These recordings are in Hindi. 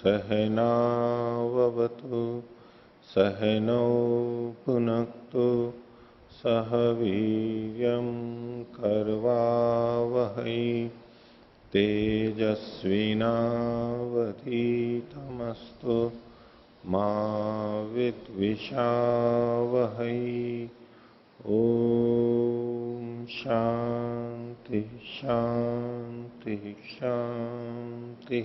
सहनाववतु सहनौ भुनक्तु सह वीर्यं करवावहै तेजस्विनावधीतमस्तु मा विद्विषावहै। ओम शांति शांति शांति।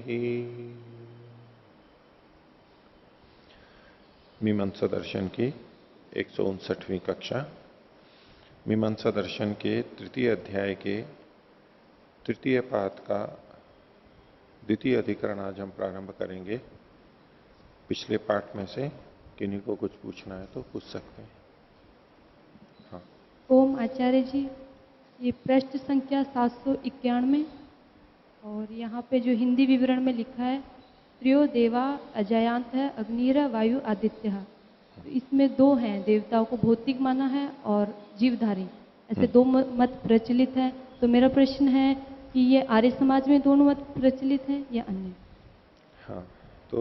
मीमांसा दर्शन की 159वीं कक्षा। मीमांसा दर्शन के तृतीय अध्याय के तृतीय पाद का द्वितीय अधिकरण आज हम प्रारंभ करेंगे। पिछले पाठ में से किन्हीं को कुछ पूछना है तो पूछ सकते हैं। हाँ। ओम आचार्य जी, ये पृष्ठ संख्या 791 और यहाँ पे जो हिंदी विवरण में लिखा है त्रियो देवा अजयांत है अग्निर वायु आदित्य। तो इसमें दो हैं, देवताओं को भौतिक माना है और जीवधारी, ऐसे दो मत प्रचलित हैं। तो मेरा प्रश्न है कि ये आर्य समाज में दोनों मत प्रचलित हैं या अन्य? हाँ, तो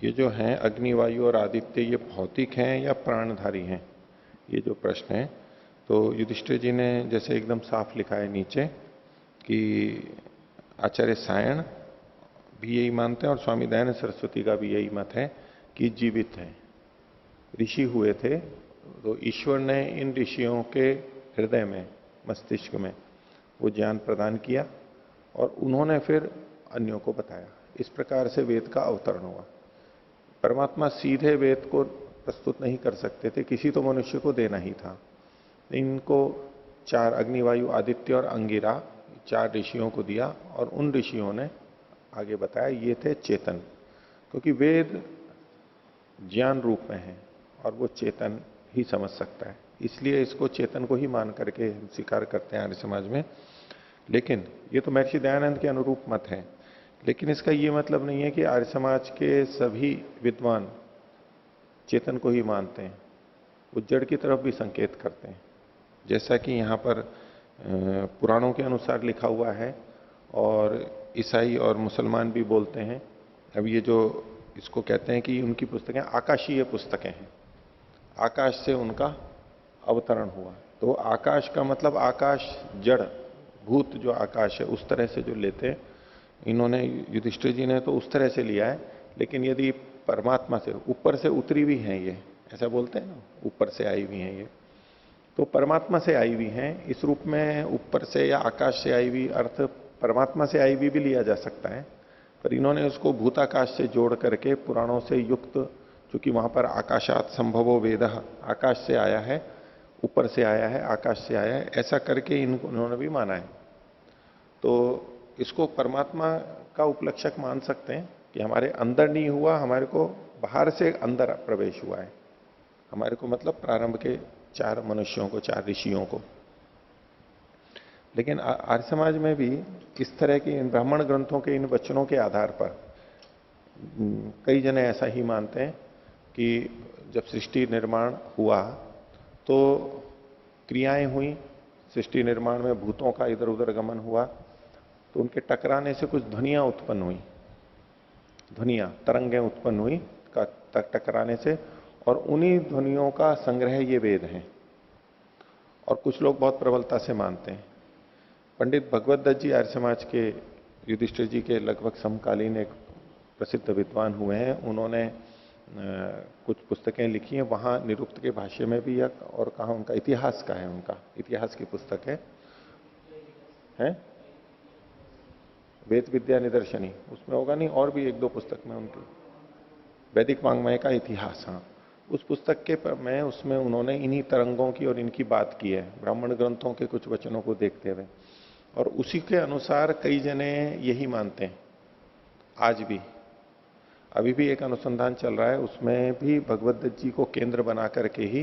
ये जो हैं अग्नि वायु और आदित्य, ये भौतिक हैं या प्राणधारी हैं, ये जो प्रश्न है। तो युधिष्ठिर जी ने जैसे एकदम साफ लिखा है नीचे कि आचार्य सायण भी यही मानते हैं और स्वामी दयानंद सरस्वती का भी यही मत है कि जीवित हैं, ऋषि हुए थे। तो ईश्वर ने इन ऋषियों के हृदय में, मस्तिष्क में वो ज्ञान प्रदान किया और उन्होंने फिर अन्यों को बताया। इस प्रकार से वेद का अवतरण हुआ। परमात्मा सीधे वेद को प्रस्तुत नहीं कर सकते थे, किसी तो मनुष्य को देना ही था। इनको चार, अग्निवायु आदित्य और अंगिरा, चार ऋषियों को दिया और उन ऋषियों ने आगे बताया। ये थे चेतन, क्योंकि वेद ज्ञान रूप में है और वो चेतन ही समझ सकता है, इसलिए इसको चेतन को ही मान करके स्वीकार करते हैं आर्य समाज में। लेकिन ये तो महर्षि दयानंद के अनुरूप मत है। लेकिन इसका ये मतलब नहीं है कि आर्य समाज के सभी विद्वान चेतन को ही मानते हैं, वो जड़ की तरफ भी संकेत करते हैं। जैसा कि यहाँ पर पुराणों के अनुसार लिखा हुआ है और ईसाई और मुसलमान भी बोलते हैं। अब ये जो इसको कहते हैं कि उनकी पुस्तकें आकाशीय पुस्तकें हैं, आकाश से उनका अवतरण हुआ। तो आकाश का मतलब आकाश जड़ भूत जो आकाश है उस तरह से जो लेते हैं इन्होंने, युधिष्ठिर जी ने तो उस तरह से लिया है। लेकिन यदि परमात्मा से ऊपर से उतरी हुई हैं, ये ऐसा बोलते हैं ना, ऊपर से आई हुई हैं ये, तो परमात्मा से आई हुई हैं इस रूप में। ऊपर से या आकाश से आई हुई अर्थ परमात्मा से आई हुई भी लिया जा सकता है, पर इन्होंने उसको भूताकाश से जोड़ करके पुराणों से युक्त, चूंकि वहां पर आकाशात संभवो वेद, आकाश से आया है, ऊपर से आया है, आकाश से आया है, ऐसा करके इन्होंने भी माना है। तो इसको परमात्मा का उपलक्षक मान सकते हैं कि हमारे अंदर नहीं हुआ, हमारे को बाहर से अंदर प्रवेश हुआ है। हमारे को मतलब प्रारंभ के चार मनुष्यों को, चार ऋषियों को। लेकिन आर्य समाज में भी इस तरह के इन ब्राह्मण ग्रंथों के इन वचनों के आधार पर कई जने ऐसा ही मानते हैं कि जब सृष्टि निर्माण हुआ तो क्रियाएं हुई, सृष्टि निर्माण में भूतों का इधर उधर गमन हुआ, तो उनके टकराने से कुछ ध्वनियां उत्पन्न हुई, ध्वनियां, तरंगें उत्पन्न हुई टकराने से, और उन्हीं ध्वनियों का संग्रह ये वेद हैं। और कुछ लोग बहुत प्रबलता से मानते हैं। पंडित भगवत दत्त जी आर्य समाज के युधिष्ठिर जी के लगभग समकालीन एक प्रसिद्ध विद्वान हुए हैं। उन्होंने कुछ पुस्तकें लिखी हैं, वहां निरुक्त के भाष्य में भी, और कहा उनका इतिहास का है, उनका इतिहास की पुस्तक है वेद विद्या निदर्शनी, उसमें होगा नहीं, और भी एक दो पुस्तक में उनकी, वैदिक वांग्मय का इतिहास। हाँ, उस पुस्तक के में उसमें उन्होंने इन्हीं तरंगों की और इनकी बात की है, ब्राह्मण ग्रंथों के कुछ वचनों को देखते हुए। और उसी के अनुसार कई जने यही मानते हैं आज भी। अभी भी एक अनुसंधान चल रहा है, उसमें भी भगवत दत्त जी को केंद्र बना करके ही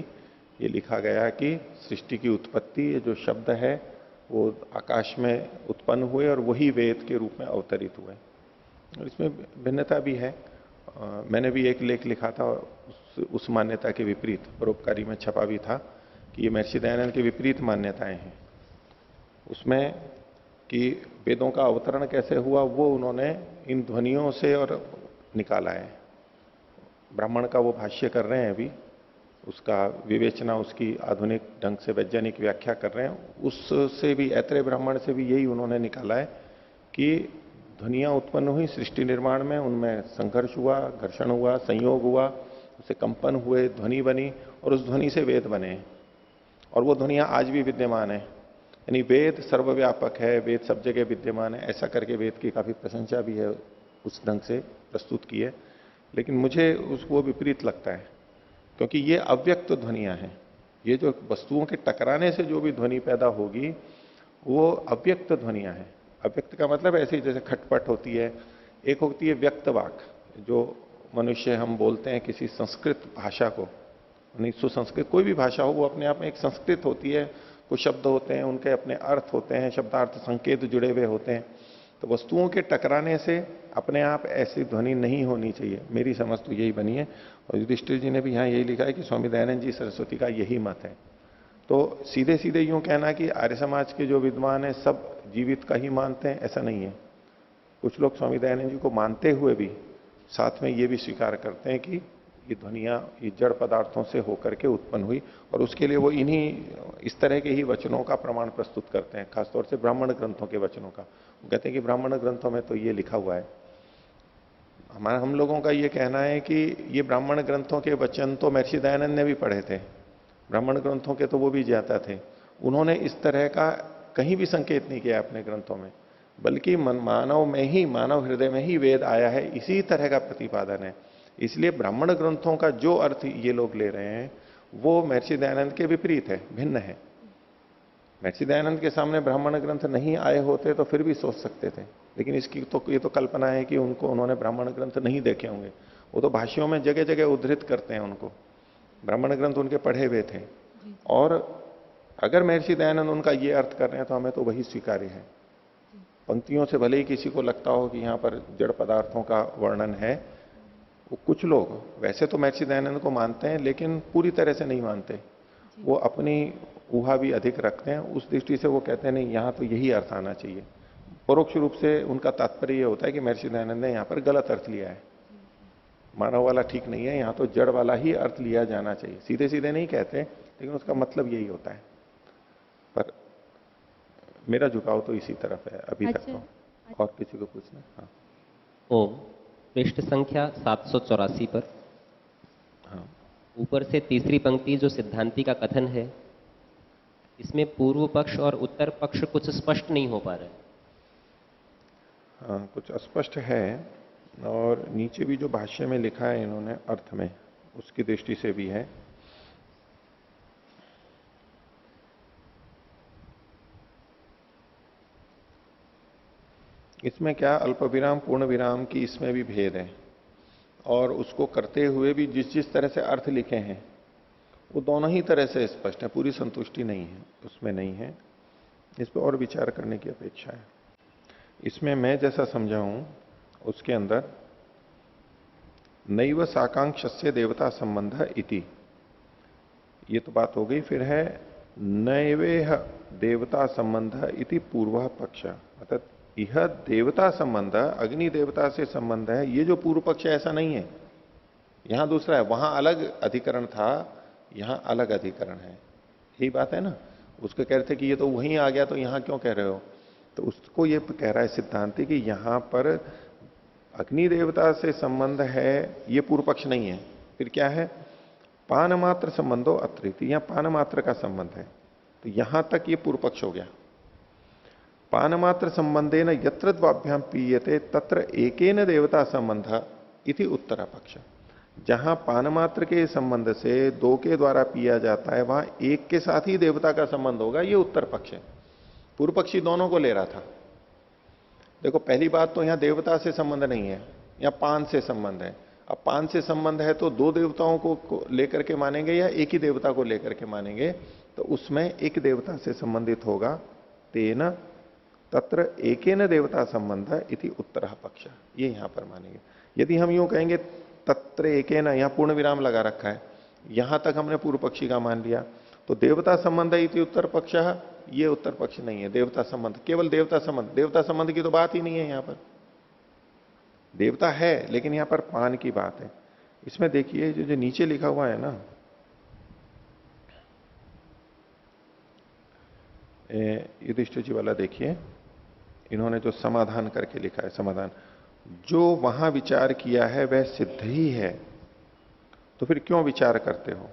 ये लिखा गया कि सृष्टि की उत्पत्ति, ये जो शब्द है वो आकाश में उत्पन्न हुए और वही वेद के रूप में अवतरित हुए। और इसमें भिन्नता भी है। मैंने भी एक लेख लिखा था उस मान्यता के विपरीत, परोपकारी में छपा भी था कि ये महर्षि दयानंद की विपरीत मान्यताएं हैं। उसमें कि वेदों का अवतरण कैसे हुआ वो उन्होंने इन ध्वनियों से और निकाला है। ब्राह्मण का वो भाष्य कर रहे हैं अभी, उसका विवेचना उसकी आधुनिक ढंग से वैज्ञानिक व्याख्या कर रहे हैं, उससे भी ऐतरेय ब्राह्मण से भी यही उन्होंने निकाला है कि ध्वनियां उत्पन्न हुई सृष्टि निर्माण में, उनमें संघर्ष हुआ, घर्षण हुआ, संयोग हुआ, उससे कंपन हुए, ध्वनि बनी और उस ध्वनि से वेद बने और वो ध्वनियां आज भी विद्यमान है। यानी वेद सर्वव्यापक है, वेद सब जगह विद्यमान है, ऐसा करके वेद की काफी प्रशंसा भी है, उस ढंग से प्रस्तुत की है। लेकिन मुझे उसको विपरीत लगता है, क्योंकि ये अव्यक्त ध्वनियां हैं। ये जो वस्तुओं के टकराने से जो भी ध्वनि पैदा होगी वो अव्यक्त ध्वनियां हैं। अव्यक्त का मतलब ऐसे ही जैसे खटपट होती है, एक होती है व्यक्त वाक, जो मनुष्य हम बोलते हैं किसी संस्कृत भाषा को, नहीं सुसंस्कृत कोई भी भाषा हो वो अपने आप में एक संस्कृत होती है, कुछ शब्द होते हैं, उनके अपने अर्थ होते हैं, शब्दार्थ संकेत जुड़े हुए होते हैं। तो वस्तुओं के टकराने से अपने आप ऐसी ध्वनि नहीं होनी चाहिए, मेरी समझ तो यही बनी है। और युधिष्ठिर जी ने भी यहां यही लिखा है कि स्वामी दयानंद जी सरस्वती का यही मत है। तो सीधे सीधे यूं कहना कि आर्य समाज के जो विद्वान है सब जीवित का ही मानते हैं, ऐसा नहीं है। कुछ लोग स्वामी दयानंद जी को मानते हुए भी साथ में ये भी स्वीकार करते हैं कि ये ध्वनियां ये जड़ पदार्थों से होकर के उत्पन्न हुई, और उसके लिए वो इन्हीं इस तरह के ही वचनों का प्रमाण प्रस्तुत करते हैं, खासतौर से ब्राह्मण ग्रंथों के वचनों का। वो कहते हैं कि ब्राह्मण ग्रंथों में तो ये लिखा हुआ है। हम लोगों का ये कहना है कि ये ब्राह्मण ग्रंथों के वचन तो महर्षि दयानंद ने भी पढ़े थे, ब्राह्मण ग्रंथों के तो वो भी ज्ञाता थे। उन्होंने इस तरह का कहीं भी संकेत नहीं किया अपने ग्रंथों में, बल्कि मानव में ही, मानव हृदय में ही वेद आया है, इसी तरह का प्रतिपादन है। इसलिए ब्राह्मण ग्रंथों का जो अर्थ ये लोग ले रहे हैं वो महर्षि दयानंद के विपरीत है, भिन्न है। महर्षि दयानंद के सामने ब्राह्मण ग्रंथ नहीं आए होते तो फिर भी सोच सकते थे, लेकिन इसकी तो ये तो कल्पना है कि उन्होंने ब्राह्मण ग्रंथ नहीं देखे होंगे। वो तो भाष्यों में जगह जगह उद्धृत करते हैं उनको, ब्राह्मण ग्रंथ उनके पढ़े हुए थे। और अगर महर्षि दयानंद उनका ये अर्थ कर रहे हैं तो हमें तो वही स्वीकार्य है। पंक्तियों से भले ही किसी को लगता हो कि यहां पर जड़ पदार्थों का वर्णन है, वो कुछ लोग वैसे तो महर्षि दयानंद को मानते हैं लेकिन पूरी तरह से नहीं मानते, वो अपनी ऊहा भी अधिक रखते हैं। उस दृष्टि से वो कहते हैं नहीं, यहां तो यही अर्थ आना चाहिए। परोक्ष रूप से उनका तात्पर्य यह होता है कि महर्षि दयानंद ने यहां पर गलत अर्थ लिया है, मानव वाला ठीक नहीं है, यहां तो जड़ वाला ही अर्थ लिया जाना चाहिए। सीधे सीधे नहीं कहते, लेकिन उसका मतलब यही होता है। पर मेरा झुकाव तो इसी तरफ है अभी तक तो। और किसी को पूछना? हाँ। ओम, पृष्ठ संख्या 784 पर हाँ। ऊपर से तीसरी पंक्ति जो सिद्धांति का कथन है, इसमें पूर्व पक्ष और उत्तर पक्ष कुछ स्पष्ट नहीं हो पा रहा है। हाँ, कुछ अस्पष्ट है। और नीचे भी जो भाष्य में लिखा है इन्होंने अर्थ में, उसकी दृष्टि से भी है। इसमें क्या अल्प विराम पूर्ण विराम की इसमें भी भेद है, और उसको करते हुए भी जिस जिस तरह से अर्थ लिखे हैं वो दोनों ही तरह से स्पष्ट है, पूरी संतुष्टि नहीं है उसमें, नहीं है। इस पर और विचार करने की अपेक्षा है। इसमें मैं जैसा समझा हूं उसके अंदर नैव साकांक्षस्य देवता संबंध इति, ये तो बात हो गई। फिर है नैवेह देवता संबंध इति पूर्व पक्ष, अर्थात यह देवता संबंध अग्नि देवता से संबंध है, ये जो पूर्व पक्ष है ऐसा नहीं है। यहां दूसरा है, वहां अलग अधिकरण था, यहां अलग अधिकरण है, यही बात है ना। उसको कह रहे थे कि ये तो वहीं आ गया तो यहां क्यों कह रहे हो, तो उसको ये कह रहा है सिद्धांति कि यहां पर अग्नि देवता से संबंध है, ये पूर्व पक्ष नहीं है। फिर क्या है, पान मात्र संबंधो अत्रित, यहां पान मात्र का संबंध है, तो यहां तक ये पूर्व पक्ष हो गया। पान मात्र संबंधे न यत्र द्वाभ्याम पीयते तत्र एकेन देवता संबंध इति उत्तरा पक्ष, जहां पान मात्र के संबंध से दो के द्वारा पिया जाता है वहां एक के साथ ही देवता का संबंध होगा, ये उत्तर पक्ष है। पूर्व पक्षी दोनों को ले रहा था। देखो पहली बात तो यहां देवता से संबंध नहीं है, यहां पान से संबंध है। अब पान से संबंध है तो दो देवताओं को लेकर के मानेंगे या एक ही देवता को लेकर के मानेंगे, तो उसमें एक देवता से संबंधित होगा। तेन तत्र एकेन देवता संबंध इति उत्तर पक्ष, ये यहां पर मानेंगे। यदि हम यूं कहेंगे तत्र एकेन, यहां पूर्ण विराम लगा रखा है, यहां तक हमने पूर्व पक्षी का मान लिया, तो देवता संबंध इति उत्तर पक्ष, ये उत्तर पक्ष नहीं है। देवता संबंध, केवल देवता संबंध, देवता संबंध की तो बात ही नहीं है यहां पर। देवता है लेकिन यहां पर पान की बात है। इसमें देखिए जो नीचे लिखा हुआ है ना, युधिष्ठिर जी वाला देखिए, इन्होंने जो समाधान करके लिखा है, समाधान जो वहां विचार किया है वह सिद्ध ही है, तो फिर क्यों विचार करते हो?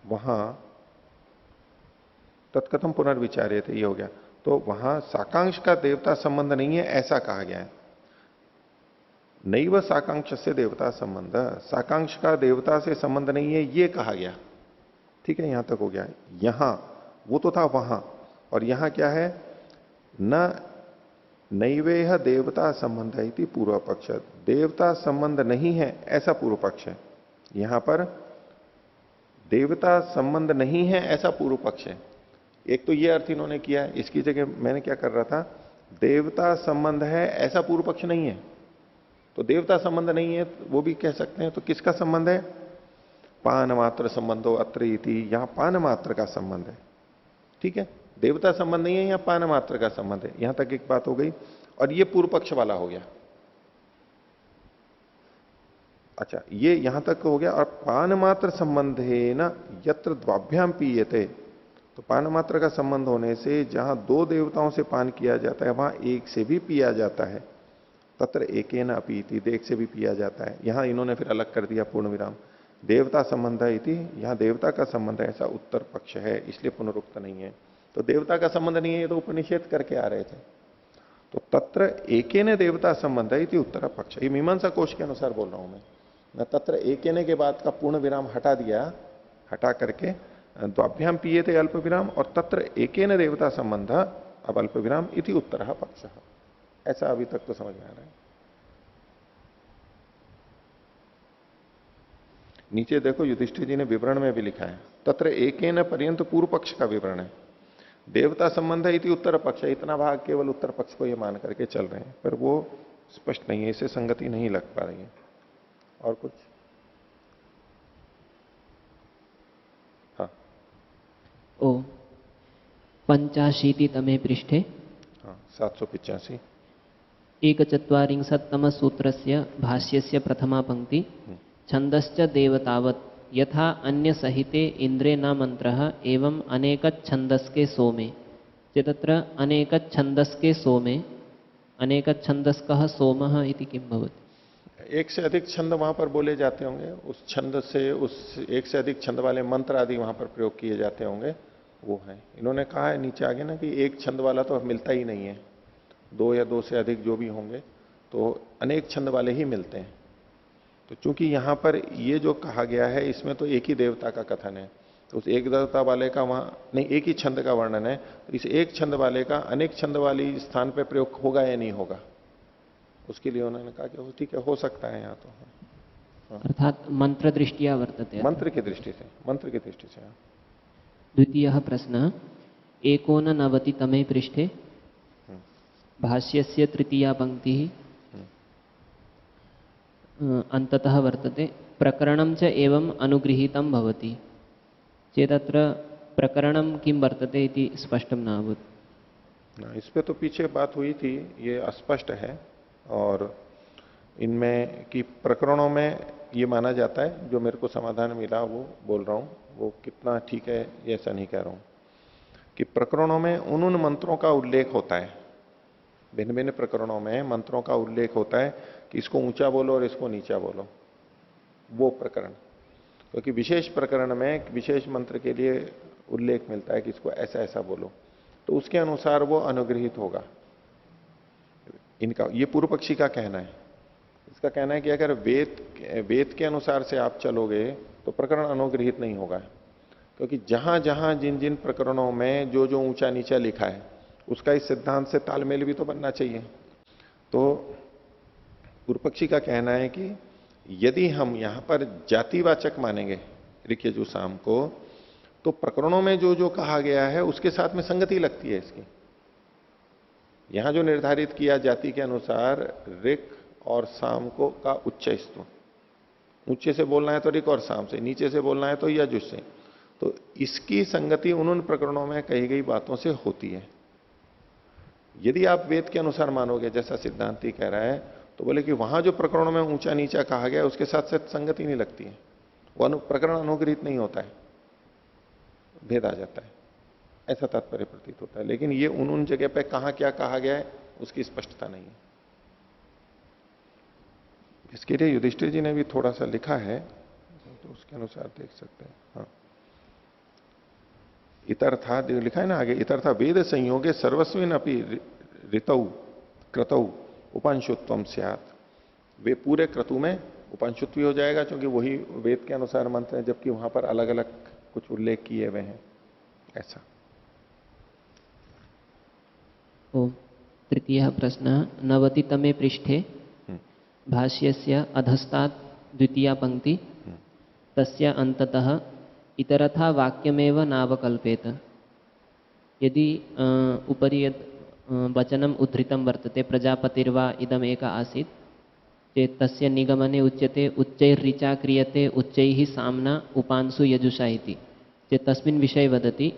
वहां तत्कथम पुनर्विचार्य थे, ये हो गया। तो वहां साकांक्ष का देवता संबंध नहीं है ऐसा कहा गया है। नैव साकांक्ष से देवता संबंध, साकांक्ष का देवता से संबंध नहीं है ये कहा गया। ठीक है, यहां तक हो गया। यहां वो तो था वहां, और यहां क्या है, न नैवेह देवता संबंध है पूर्व पक्ष, देवता संबंध नहीं है ऐसा पूर्व पक्ष है। यहां पर देवता संबंध नहीं है ऐसा पूर्व पक्ष है। एक तो ये अर्थ इन्होंने किया है, इसकी जगह मैंने क्या कर रहा था, देवता संबंध है ऐसा पूर्व पक्ष नहीं है। तो देवता संबंध नहीं है वो भी कह सकते हैं, तो किसका संबंध है? पान मात्र संबंधो अत्र इति, यहां पान मात्र का संबंध है। ठीक है, देवता संबंध नहीं है, यहां पान मात्र का संबंध है। यहां तक एक बात हो गई, और ये पूर्व पक्ष वाला हो गया। अच्छा, ये यहां तक हो गया। और पान मात्र संबंध है ना, यत्र द्वाभ्याम पीयते, तो पान मात्र का संबंध होने से जहां दो देवताओं से पान किया जाता है वहां एक से भी पिया जाता है। तत्र एकेन अपीति, एक से भी पिया जाता है। यहां इन्होंने फिर अलग कर दिया पूर्ण विराम, देवता संबंध है इति, यहां देवता का संबंध है ऐसा उत्तर पक्ष है, इसलिए पुनरुक्त नहीं है। तो देवता का संबंध नहीं है ये तो उपनिषेध करके आ रहे थे। तो तत्र एकेन देवता संबंध है इति उत्तर पक्ष, ये मीमांसा कोश के अनुसार बोल रहा हूं मैं तत्र एकेन के बाद का पूर्ण विराम हटा दिया, हटा करके द्वाभ्याम पीयते अल्प विराम, और तत्र एकेन देवता संबंध अब अल्प विराम इति उत्तर पक्ष, ऐसा अभी तक तो समझ में आ रहा है। नीचे देखो युधिष्ठिर जी ने विवरण में भी लिखा है, तत्र एकेन पर्यंत पूर्व पक्ष का विवरण है, देवता संबंध है इति उत्तर पक्ष है। इतना भाग केवल उत्तर पक्ष को ये मान करके चल रहे हैं, पर वो स्पष्ट नहीं है, इससे संगति नहीं लग पा रही है। और कुछ? हाँ, ओ 85तमे पृष्ठे, हाँ 785, 140तम सूत्रस्य भाष्यस्य प्रथमा पंक्ति, छंदश्च देवतावत् यथा अन्य सहिते इंद्रे न मंत्रः एवं अनेकत् छंदस्के सोमे, तत्र अनेकत् छंदस्के सोमे, अनेकत् छंदस्कः सोमः इति किं भवति? एक से अधिक छंद वहां पर बोले जाते होंगे, उस छंद से उस एक से अधिक छंद वाले मंत्र आदि वहां पर प्रयोग किए जाते होंगे, वो है। इन्होंने कहा है नीचे आगे ना कि एक छंद वाला तो मिलता ही नहीं है, दो या दो से अधिक जो भी होंगे तो अनेक छंद वाले ही मिलते हैं। तो चूंकि यहां पर ये जो कहा गया है इसमें तो एक ही देवता का कथन है, तो उस एक देवता वाले का वहां नहीं, एक ही छंद का वर्णन है, तो इस एक छंद वाले का अनेक छंद वाली स्थान पर प्रयोग होगा या नहीं होगा, उसके लिए उन्होंने कहा कि ठीक है, हो सकता है यहाँ तो। हाँ। अर्थात मंत्र दृष्टिया वर्तते, मंत्र की दृष्टि से, मंत्र की दृष्टि से। द्वितीयः प्रश्नः 89तमे पृष्ठे भाष्यस्य तृतीया पंक्तिः अंततः वर्तते, प्रकरणं च एवं अनुगृहीतं भवति चेदत्र प्रकरणं किं वर्तते इति स्पष्टं न अभूत्। इस पे तो पीछे बात हुई थी, ये अस्पष्ट है, और इनमें कि प्रकरणों में ये माना जाता है, जो मेरे को समाधान मिला वो बोल रहा हूं, वो कितना ठीक है ये ऐसा नहीं कह रहा हूं, कि प्रकरणों में उन मंत्रों का उल्लेख होता है, भिन्न भिन्न प्रकरणों में मंत्रों का उल्लेख होता है कि इसको ऊंचा बोलो और इसको नीचा बोलो, वो प्रकरण। क्योंकि विशेष प्रकरण में विशेष मंत्र के लिए उल्लेख मिलता है कि इसको ऐसा ऐसा बोलो, तो उसके अनुसार वो अनुग्रहित होगा। इनका ये पूर्व पक्षी का कहना है। इसका कहना है कि अगर वेद के अनुसार से आप चलोगे तो प्रकरण अनुग्रहित नहीं होगा, क्योंकि जहां जहां जिन जिन प्रकरणों में जो जो ऊंचा नीचा लिखा है उसका इस सिद्धांत से तालमेल भी तो बनना चाहिए। तो पूर्व पक्षी का कहना है कि यदि हम यहां पर जातिवाचक मानेंगे ऋक्यजु साम को, तो प्रकरणों में जो जो कहा गया है उसके साथ में संगति लगती है इसकी। यहां जो निर्धारित किया जाति के अनुसार ऋक और साम को का उच्च स्तु। ऊंचे से बोलना है तो ऋक और साम से, नीचे से बोलना है तो यजुष से। तो इसकी संगति उन प्रकरणों में कही गई बातों से होती है। यदि आप वेद के अनुसार मानोगे जैसा सिद्धांती कह रहा है, तो बोले कि वहां जो प्रकरणों में ऊंचा नीचा कहा गया उसके साथ साथ संगति नहीं लगती है, वो प्रकरण अनुग्रहित नहीं होता है, भेद आ जाता है, ऐसा तात्पर्य प्रतीत होता है। लेकिन ये उन जगह पे कहां क्या कहा गया है उसकी स्पष्टता नहीं है। इसके लिए युधिष्ठिर जी ने भी थोड़ा सा लिखा है, तो उसके अनुसार देख सकते हैं। हाँ, इतर्था लिखा है ना आगे, इतर्था वेद संयोगे सर्वस्विन अपि ऋतौ क्रतौ उपांशुत्वम स्यात्। वे पूरे क्रतु में उपांशुत्व हो जाएगा, क्योंकि वही वेद के अनुसार मंत्र है, जबकि वहां पर अलग अलग कुछ उल्लेख किए हुए हैं, ऐसा। ओम। तृतीयः प्रश्नः 90तमे पृष्ठे भाष्यस्य अधस्तात् द्वितीया पंक्ति तस्य अंततः इतरथा वाक्यमेव नावकल्पेत। यदि उपरि यद् वचनम् उद्धृतं वर्तते प्रजापतिर्वा इदमेक आसीत् चेत् तस्य निगमने उच्यते उच्चैर्ऋचा क्रियते उच्चैः साम्ना उपांसु यजुषा इति चेत् तस्मिन् विषये वदति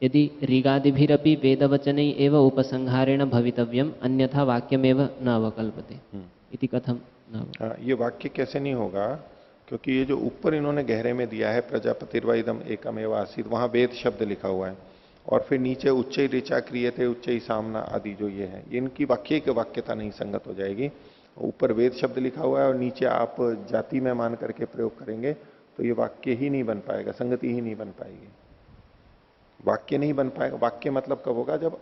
यदि ऋगादिभिरपि वेदवचनै एव उपसंहारेण भवितव्यम् अन्यथा वाक्यमेव न अवकल्पते इति कथम न। ये वाक्य कैसे नहीं होगा, क्योंकि ये जो ऊपर इन्होंने गहरे में दिया है प्रजापतिर्वा इदम एकमेव आसीत्, वहां वेद शब्द लिखा हुआ है, और फिर नीचे उच्चै ऋचा क्रियते उच्चै सामना आदि जो ये है, ये इनकी वाक्य की वाक्यता नहीं संगत हो जाएगी। ऊपर वेद शब्द लिखा हुआ है और नीचे आप जाति में मान करके प्रयोग करेंगे तो ये वाक्य ही नहीं बन पाएगा, संगति ही नहीं बन पाएगी, वाक्य नहीं बन पाएगा। वाक्य मतलब कब होगा, जब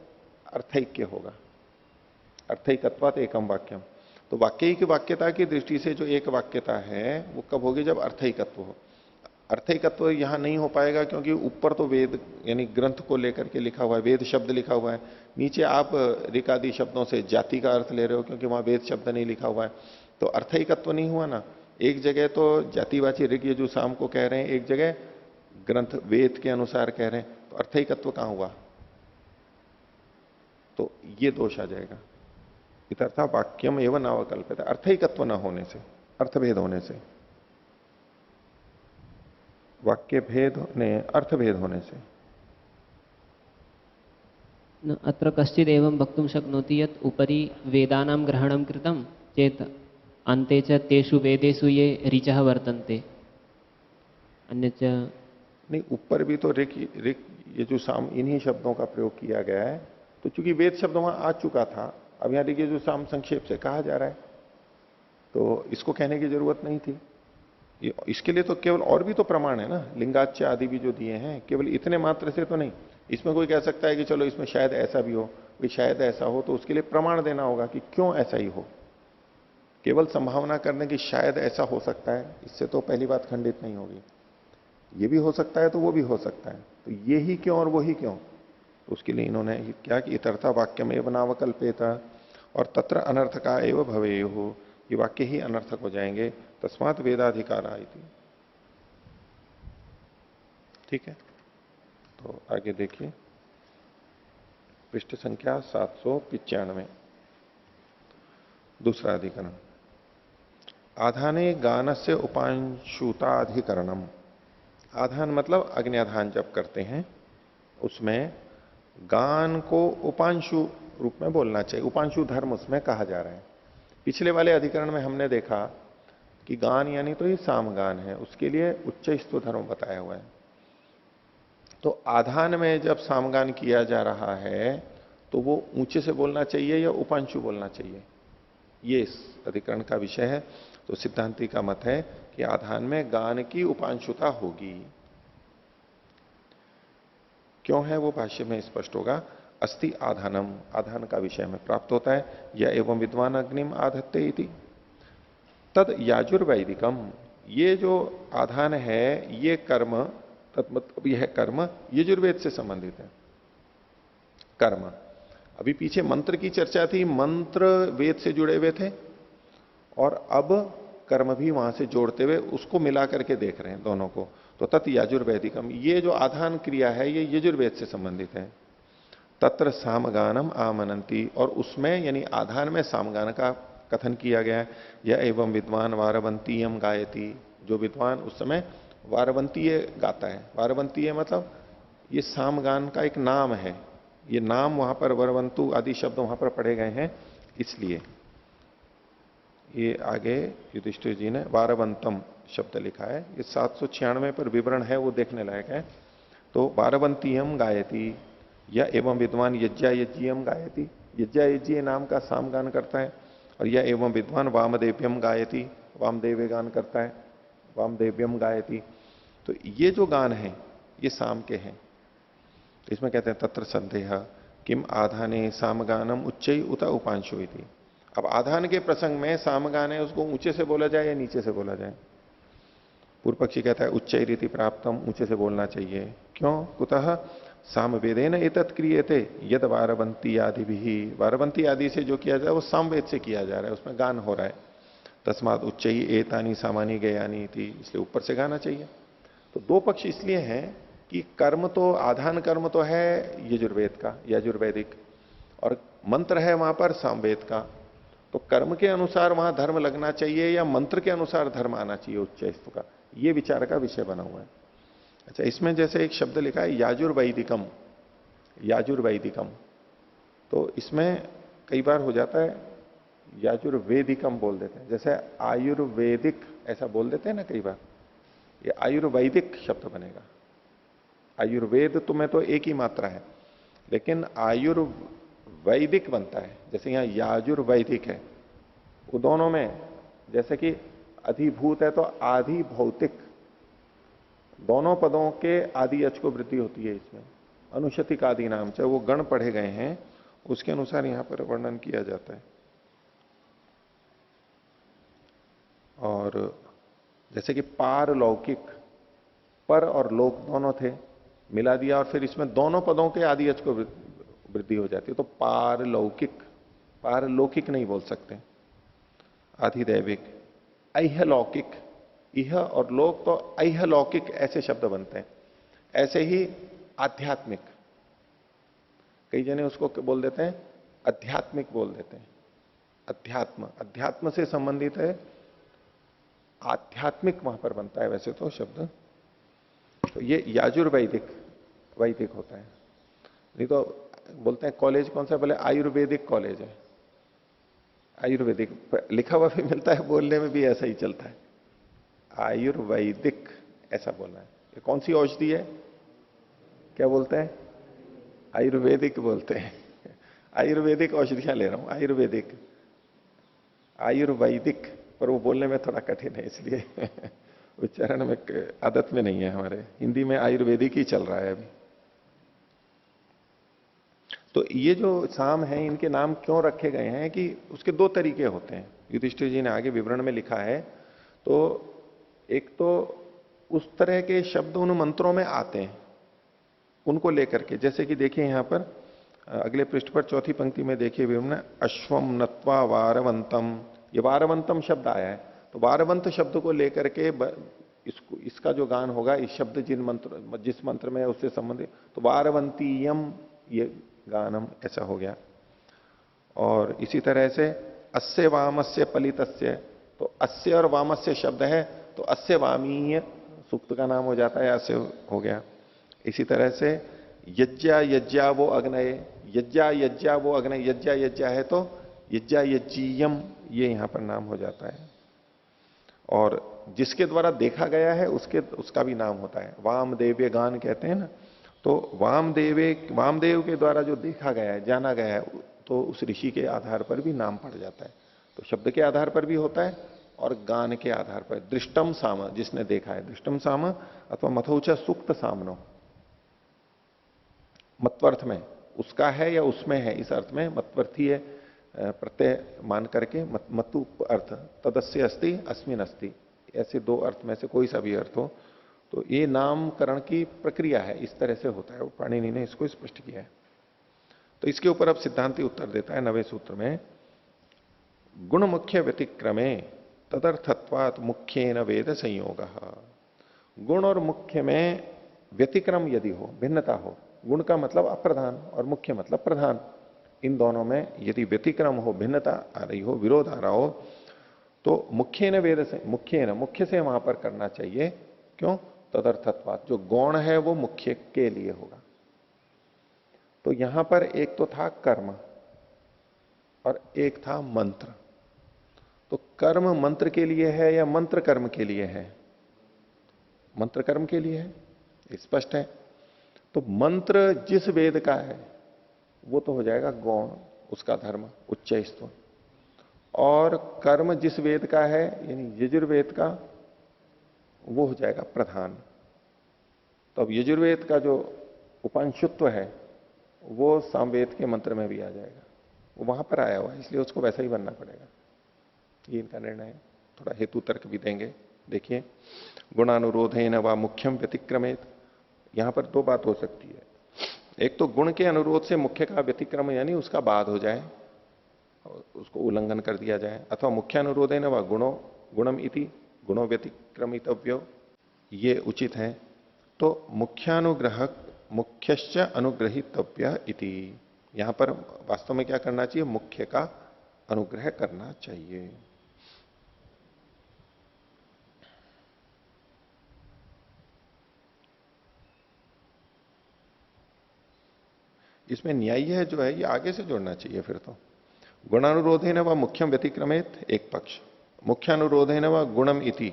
अर्थैक्य होगा, अर्थैकत्वात् एकम वाक्यम। तो वाक्य की वाक्यता की दृष्टि से जो एक वाक्यता है वो कब होगी, जब अर्थैकत्व हो। अर्थैकत्व यहां नहीं हो पाएगा क्योंकि ऊपर तो वेद यानी ग्रंथ को लेकर के लिखा हुआ है, वेद शब्द लिखा हुआ है, नीचे आप ऋकादि शब्दों से जाति का अर्थ ले रहे हो क्योंकि वहां वेद शब्द नहीं लिखा हुआ है, तो अर्थैकत्व नहीं हुआ ना। एक जगह तो जातिवाची ऋग यजु साम को कह रहे हैं, एक जगह ग्रंथ वेद के अनुसार कह रहे हैं, तो अर्थैकत्व कहां हुआ, तो ये दोष आ जाएगा। इतर्था वाक्यम एवं नावकल्पित, अर्थैकत्व न होने से, अर्थभेद होने से, वाक्य भेद ने अर्थभेद होने से। अत्र कश्चित् एवं वक्तुं शक्नोति यत् उपरि वेदानां ग्रहणं कृतं चेत् अन्ते च तेषु वेदेषु ये ऋचः वर्तन्ते अन्यच्च नहीं, ऊपर भी तो ऋक यजु साम इन्हीं शब्दों का प्रयोग किया गया है, तो चूंकि वेद शब्द वहां आ चुका था, अब यहां ऋक यजु साम संक्षेप से कहा जा रहा है, तो इसको कहने की जरूरत नहीं थी। इसके लिए तो केवल और भी तो प्रमाण है ना, लिंगाच्य आदि भी जो दिए हैं, केवल इतने मात्र से तो नहीं। इसमें कोई कह सकता है कि चलो इसमें शायद ऐसा भी हो, भाई शायद ऐसा हो, तो उसके लिए प्रमाण देना होगा कि क्यों ऐसा ही हो। केवल संभावना करने की शायद ऐसा हो सकता है, इससे तो पहली बात खंडित नहीं होगी। ये भी हो सकता है तो वो भी हो सकता है, तो ये ही क्यों और वो ही क्यों, तो उसके लिए इन्होंने क्या कि इतर्था वाक्यम एवं नावकल्पेता और तत्र अनर्थका एवं भवेयुः, ये वाक्य ही अनर्थक हो जाएंगे, तस्मात् वेदाधिकार आई थी। ठीक है, तो आगे देखिए पृष्ठ संख्या 795, दूसरा अधिकरण। आधाने गानस्य उपांशुताधिकरणम। आधान मतलब अग्न्याधान जब करते हैं उसमें गान को उपांशु रूप में बोलना चाहिए, उपांशु धर्म उसमें कहा जा रहा है। पिछले वाले अधिकरण में हमने देखा कि गान यानी तो ये सामगान है, उसके लिए उच्च स्तु धर्म बताया हुआ है। तो आधान में जब सामगान किया जा रहा है तो वो ऊंचे से बोलना चाहिए या उपांशु बोलना चाहिए, ये इस अधिकरण का विषय है। तो सिद्धांति का मत है कि आधान में गान की उपांशुता होगी। क्यों है वो भाष्य में स्पष्ट होगा। अस्ति आधानम, आधान का विषय में प्राप्त होता है, या एवं विद्वान अग्निम आधत्ते इति तद याजुर्वैदिकम। ये जो आधान है ये कर्म, तत्मत यह कर्म यजुर्वेद से संबंधित है। कर्म, अभी पीछे मंत्र की चर्चा थी, मंत्र वेद से जुड़े हुए थे, और अब कर्म भी वहां से जोड़ते हुए उसको मिला करके देख रहे हैं दोनों को। तो तत् यजुर्वैदिकम, ये जो आधान क्रिया है ये यजुर्वेद से संबंधित है। तत्र सामगानम आमनंती, और उसमें यानी आधान में सामगान का कथन किया गया है, या एवं विद्वान वारवंतीयम गायती, जो विद्वान उस समय वारवंतीय गाता है। वारवंतीय मतलब ये सामगान का एक नाम है, ये नाम वहां पर वरवंतु आदि शब्द वहां पर पढ़े गए हैं, इसलिए ये आगे युधिष्ठिर जी ने वारवंतम शब्द लिखा है। ये 796 पर विवरण है, वो देखने लायक है। तो वारवंतीयम गायती या एवं विद्वान यज्ञा यज्ञियम गायती, यज्ञा यज्ञ नाम का सामगान करता है। और यह एवं विद्वान वामदेव्यम गायती, वामदेव गान करता है, वामदेव्यम गायती। तो ये जो गान है ये साम के हैं। इसमें कहते हैं तत्र संदेह किम आधाने सामगानम उच्च उत उपांशु इति। अब आधान के प्रसंग में सामगान है, उसको ऊंचे से बोला जाए या नीचे से बोला जाए? पूर्व पक्षी कहता है उच्च रीति प्राप्तम, ऊंचे से बोलना चाहिए। क्यों? कुतः सामवेदेन एतत् क्रियते यद वारवंती आदि भी, वारवंती आदि से जो किया जाए वो सामवेद से किया जा रहा है, उसमें गान हो रहा है। तस्माद उच्च ही एतानी सामानी गयानी थी, इसलिए ऊपर से गाना चाहिए। तो दो पक्ष इसलिए हैं कि कर्म तो आधान कर्म तो है यजुर्वेद का, यजुर्वेदिक, और मंत्र है वहां पर सामवेद का। तो कर्म के अनुसार वहां धर्म लगना चाहिए या मंत्र के अनुसार धर्म आना चाहिए उच्चस्तु का, ये विचार का विषय बना हुआ है। अच्छा, इसमें जैसे एक शब्द लिखा है याजुर्वैदिकम, याजुर्वैदिकम, तो इसमें कई बार हो जाता है याजुर्वेदिकम बोल देते हैं, जैसे आयुर्वेदिक ऐसा बोल देते हैं ना कई बार, ये आयुर्वैदिक शब्द बनेगा। आयुर्वेद तो में तो एक ही मात्रा है, लेकिन आयुर्वैदिक बनता है। जैसे यहां याजुर्वैदिक है, वो दोनों में जैसे कि अधिभूत है तो आधि भौतिक, दोनों पदों के आदि अच को वृद्धि होती है इसमें। अनुशतिक आदि नाम चाहे वो गण पढ़े गए हैं, उसके अनुसार यहां पर वर्णन किया जाता है। और जैसे कि पारलौकिक, पर और लोक दोनों थे, मिला दिया और फिर इसमें दोनों पदों के आदि अच को वृद्धि हो जाती है, तो पारलौकिक, पारलौकिक नहीं बोल सकते, आधिदैविक। ऐहलौकिक, इह और लोक तो ऐहलौकिक ऐसे शब्द बनते हैं। ऐसे ही आध्यात्मिक, कई जने उसको बोल देते हैं आध्यात्मिक बोल देते हैं। अध्यात्म, अध्यात्म से संबंधित है, आध्यात्मिक वहां पर बनता है वैसे तो शब्द। तो ये याजुर्वैदिक वैदिक होता है। नहीं तो बोलते हैं कॉलेज कौन सा, बोले आयुर्वेदिक कॉलेज है, आयुर्वेदिक लिखा हुआ भी मिलता है, बोलने में भी ऐसा ही चलता है, आयुर्वैदिक ऐसा बोलना है। ये कौन सी औषधि है, क्या बोलते हैं? आयुर्वेदिक बोलते हैं। आयुर्वेदिक औषधियां ले रहा हूं, आयुर्वेदिक, आयुर्वैदिक, पर वो बोलने में थोड़ा कठिन है, इसलिए उच्चारण में आदत में नहीं है हमारे। हिंदी में आयुर्वेदिक ही चल रहा है अभी। तो ये जो साम है, इनके नाम क्यों रखे गए हैं कि उसके दो तरीके होते हैं, युधिष्ठिर जी ने आगे विवरण में लिखा है। तो एक तो उस तरह के शब्द उन मंत्रों में आते हैं, उनको लेकर के, जैसे कि देखिए यहां पर अगले पृष्ठ पर चौथी पंक्ति में देखिए विवरण, अश्वम नत्वा वारवंतम, ये वारवंतम शब्द आया है। तो वारवंत शब्द को लेकर के इसका जो गान होगा, इस शब्द जिस मंत्र में है उससे संबंधित, तो वारवंतीयम ये गानम ऐसा हो गया। और इसी तरह से अस्य वामस्य पलितस्य, तो अस्य और वामस्य शब्द है, तो अस्य वामीय सूक्त का नाम हो जाता है, अस्य हो गया। इसी तरह से यज्ञा यज्ञा वो अग्नय, यज्ञा यज्ञा वो अग्नय, यज्ञा यज्ञा है तो यज्ञा यज्ञीयम ये यहां पर नाम हो जाता है। और जिसके द्वारा देखा गया है उसका भी नाम होता है, वामदेव्य गान कहते हैं ना। तो वामदेव के द्वारा जो देखा गया है, जाना गया है, तो उस ऋषि के आधार पर भी नाम पड़ जाता है। तो शब्द के आधार पर भी होता है और गान के आधार पर। दृष्टम साम, जिसने देखा है, दृष्टम साम, अथवा मथौचा सुक्त सामनो, मत्वर्थ में उसका है या उसमें है, इस अर्थ में मत्वर्थी है प्रत्यय मान करके मतु अर्थ, तदस्य अस्ति अस्मिन अस्ति, ऐसे दो अर्थ में से कोई सा भी अर्थ हो, तो ये नामकरण की प्रक्रिया है, इस तरह से होता है। वो पाणिनि ने इसको स्पष्ट किया है। तो इसके ऊपर अब सिद्धांति उत्तर देता है 9वें सूत्र में, गुण मुख्य व्यतिक्रमे तदर्थत्वात् मुख्येन वेद संयोग। गुण और मुख्य में व्यतिक्रम यदि हो, भिन्नता हो, गुण का मतलब अप्रधान और मुख्य मतलब प्रधान, इन दोनों में यदि व्यतिक्रम हो, भिन्नता आ रही हो, विरोध आ रहा हो, तो मुख्य न वेद से, मुख्य से वहां पर करना चाहिए। क्यों? तदर्थत्वात्, जो गौण है वो मुख्य के लिए होगा। तो यहां पर एक तो था कर्म और एक था मंत्र। तो कर्म मंत्र के लिए है या मंत्र कर्म के लिए है? मंत्र कर्म के लिए है, स्पष्ट है। तो मंत्र जिस वेद का है वो तो हो जाएगा गौण, उसका धर्म उच्चैस्तव। और कर्म जिस वेद का है यानी यजुर्वेद का, वो हो जाएगा प्रधान। तो अब यजुर्वेद का जो उपांशुत्व है वो सामवेद के मंत्र में भी आ जाएगा, वो वहां पर आया हुआ है, इसलिए उसको वैसा ही बनना पड़ेगा। ये इनका निर्णय है। थोड़ा हेतु तर्क भी देंगे। देखिए, गुणानुरोधेन वा मुख्यम व्यतिक्रमेत, यहां पर दो बात हो सकती है। एक तो गुण के अनुरोध से मुख्य का व्यतिक्रम यानी उसका बाद हो जाए, उसको उल्लंघन कर दिया जाए, अथवा मुख्यानुरोधेन वा गुणम इति गुणो व्यतिक्रमितव्यो, ये उचित है। तो मुख्यानुग्रह मुख्यश्च अनुग्रहितव्य इति, यहां पर वास्तव में क्या करना चाहिए? मुख्य का अनुग्रह करना चाहिए। इसमें न्याय्य जो है ये आगे से जोड़ना चाहिए। फिर तो गुणानुरोधे न व मुख्यम व्यतिक्रमेत एक पक्ष, मुख्यानुरोधे न व गुणम इति,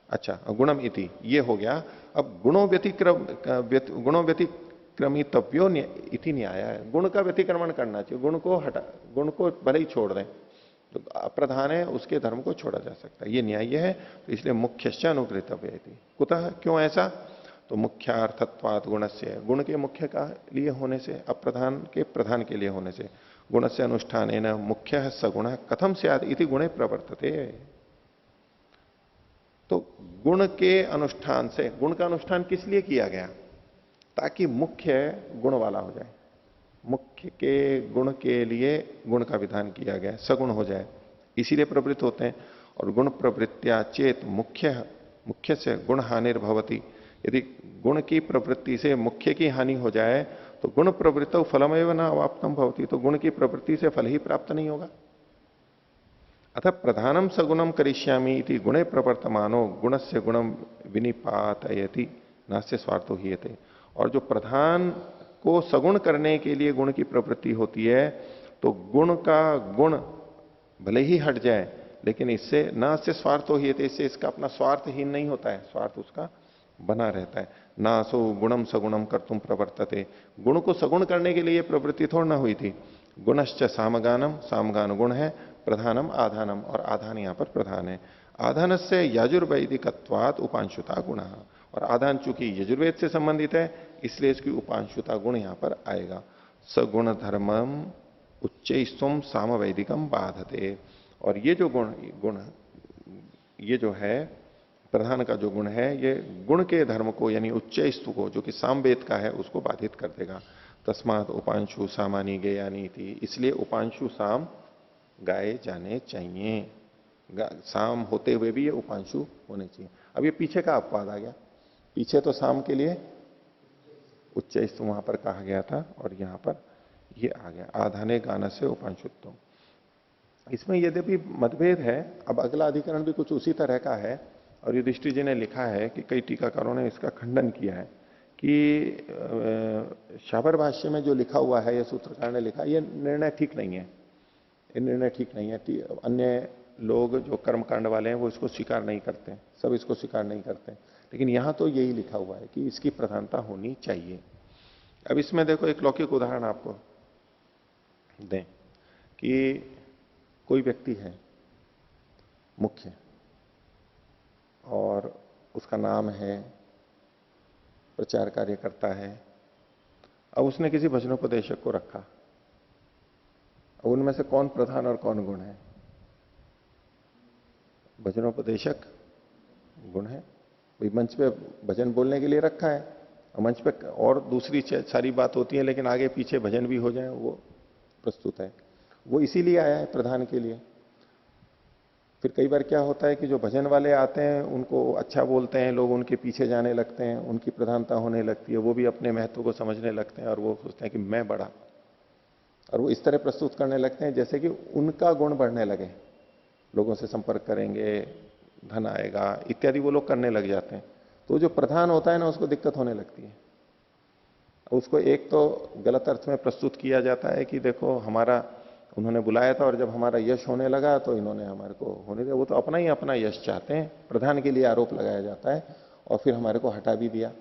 अच्छा गुणम इति ये हो गया। अब गुणों व्यतिक्रमितव्यो इति न्याय है, गुण का व्यतिक्रमण करना चाहिए, गुण को हटा, गुण को भले ही छोड़ दें, तो अप्रधान है उसके धर्म को छोड़ा जा सकता है, ये न्याय है। तो इसलिए मुख्यश्च अनुग्रहितव्य इति, कुतः, क्यों ऐसा? तो मुख्यार्थत्वात् गुणस्य, गुण के मुख्य का लिए होने से, अप्रधान के प्रधान के लिए होने से, गुणस्य अनुष्ठानेन मुख्य सगुण कथम स्यात् इति गुणे प्रवर्तते। तो गुण के अनुष्ठान से, गुण का अनुष्ठान किस लिए किया गया? ताकि मुख्य गुण वाला हो जाए, मुख्य के गुण के लिए गुण का विधान किया गया, सगुण हो जाए, इसीलिए प्रवृत्त होते हैं। और गुण प्रवृत्तिया चेत मुख्य से गुण हानिर्भवती, यदि गुण की प्रवृत्ति से मुख्य की हानि हो जाए तो गुण प्रवृत्त फलमेव न अवाप्तम भवती, तो गुण की प्रवृत्ति से फल ही प्राप्त नहीं होगा। अतः प्रधानम सगुणम करिष्यामि इति गुणे प्रवर्तमानो गुणस्य गुणम विनिपातयति नास्य स्वार्थो हीयते। और जो प्रधान को सगुण करने के लिए गुण की प्रवृत्ति होती है, तो गुण का गुण भले ही हट जाए लेकिन इससे न से स्वार्थो हीयते, इससे इसका अपना स्वार्थहीन नहीं होता है, स्वार्थ उसका बना रहता है। ना सो गुणम सगुणम कर्तुम प्रवर्तते, गुण को सगुण करने के लिए प्रवृत्ति थोड़ा ना हुई थी। गुणश्च सामगानम, सामगान गुण है, प्रधानम आधानम, और आधान यहां पर प्रधान है। आधान से यजुर्वैदिकत्वात् उपांशुता गुण, और आधान चूंकि यजुर्वेद से संबंधित है इसलिए इसकी उपांशुता गुण यहां पर आएगा। सगुण धर्मम उच्चैस्तम सामवैदिकम बाधते, और ये जो गुण ये जो है प्रधान का जो गुण है, ये गुण के धर्म को यानी उच्चैस्तु को, जो कि सामवेद का है, उसको बाधित कर देगा। तस्मात उपांशु सामानी गेयानी थी, इसलिए उपांशु साम गाए जाने चाहिए, साम होते हुए भी ये उपांशु होने चाहिए। अब ये पीछे का अपवाद आ गया, पीछे तो साम के लिए उच्चैस्तु वहां पर कहा गया था और यहां पर ये आ गया आधाने गान से उपांशुत्व। इसमें यद्यपि मतभेद है, अब अगला अधिकरण भी कुछ उसी तरह का है, और युधिष्ठिर जी ने लिखा है कि कई टीकाकारों ने इसका खंडन किया है कि शाबर भाष्य में जो लिखा हुआ है, यह सूत्रकार ने लिखा, यह निर्णय ठीक नहीं है, ये निर्णय ठीक नहीं है। अन्य लोग जो कर्मकांड वाले हैं वो इसको स्वीकार नहीं करते, सब इसको स्वीकार नहीं करते, लेकिन यहां तो यही लिखा हुआ है कि इसकी प्रधानता होनी चाहिए। अब इसमें देखो एक लौकिक उदाहरण आपको दें कि कोई व्यक्ति है मुख्य और उसका नाम है, प्रचार कार्य करता है, अब उसने किसी भजनोपदेशक को रखा, अब उनमें से कौन प्रधान और कौन गुण है? भजनोपदेशक गुण है, भाई मंच पे भजन बोलने के लिए रखा है, और मंच पे और दूसरी सारी बात होती है लेकिन आगे पीछे भजन भी हो जाए वो प्रस्तुत है, वो इसीलिए आया है प्रधान के लिए। फिर कई बार क्या होता है कि जो भजन वाले आते हैं उनको अच्छा बोलते हैं लोग, उनके पीछे जाने लगते हैं, उनकी प्रधानता होने लगती है, वो भी अपने महत्व को समझने लगते हैं और वो सोचते हैं कि मैं बड़ा, और वो इस तरह प्रस्तुत करने लगते हैं जैसे कि उनका गुण बढ़ने लगे, लोगों से संपर्क करेंगे, धन आएगा इत्यादि वो लोग करने लग जाते हैं। तो जो प्रधान होता है ना, उसको दिक्कत होने लगती है। उसको एक तो गलत अर्थ में प्रस्तुत किया जाता है कि देखो हमारा, उन्होंने बुलाया था और जब हमारा यश होने लगा तो इन्होंने हमारे को होने दिया। वो तो अपना ही अपना यश चाहते हैं, प्रधान के लिए आरोप लगाया जाता है और फिर हमारे को हटा भी दिया।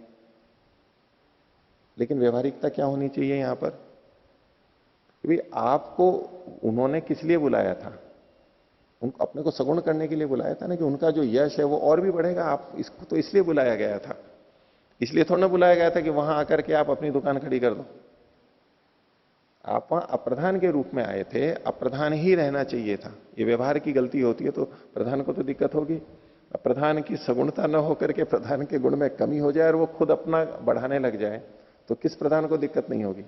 लेकिन व्यवहारिकता क्या होनी चाहिए यहां पर कि आपको उन्होंने किस लिए बुलाया था? उनको अपने को सगुण करने के लिए बुलाया था ना, कि उनका जो यश है वो और भी बढ़ेगा। आप इसको तो इसलिए बुलाया गया था, इसलिए थोड़ा ना बुलाया गया था कि वहां आकर के आप अपनी दुकान खड़ी कर दो। आप वहां अप्रधान के रूप में आए थे, अप्रधान ही रहना चाहिए था। ये व्यवहार की गलती होती है तो प्रधान को तो दिक्कत होगी। प्रधान की सगुणता न होकर के प्रधान के गुण में कमी हो जाए और वो खुद अपना बढ़ाने लग जाए तो किस प्रधान को दिक्कत नहीं होगी?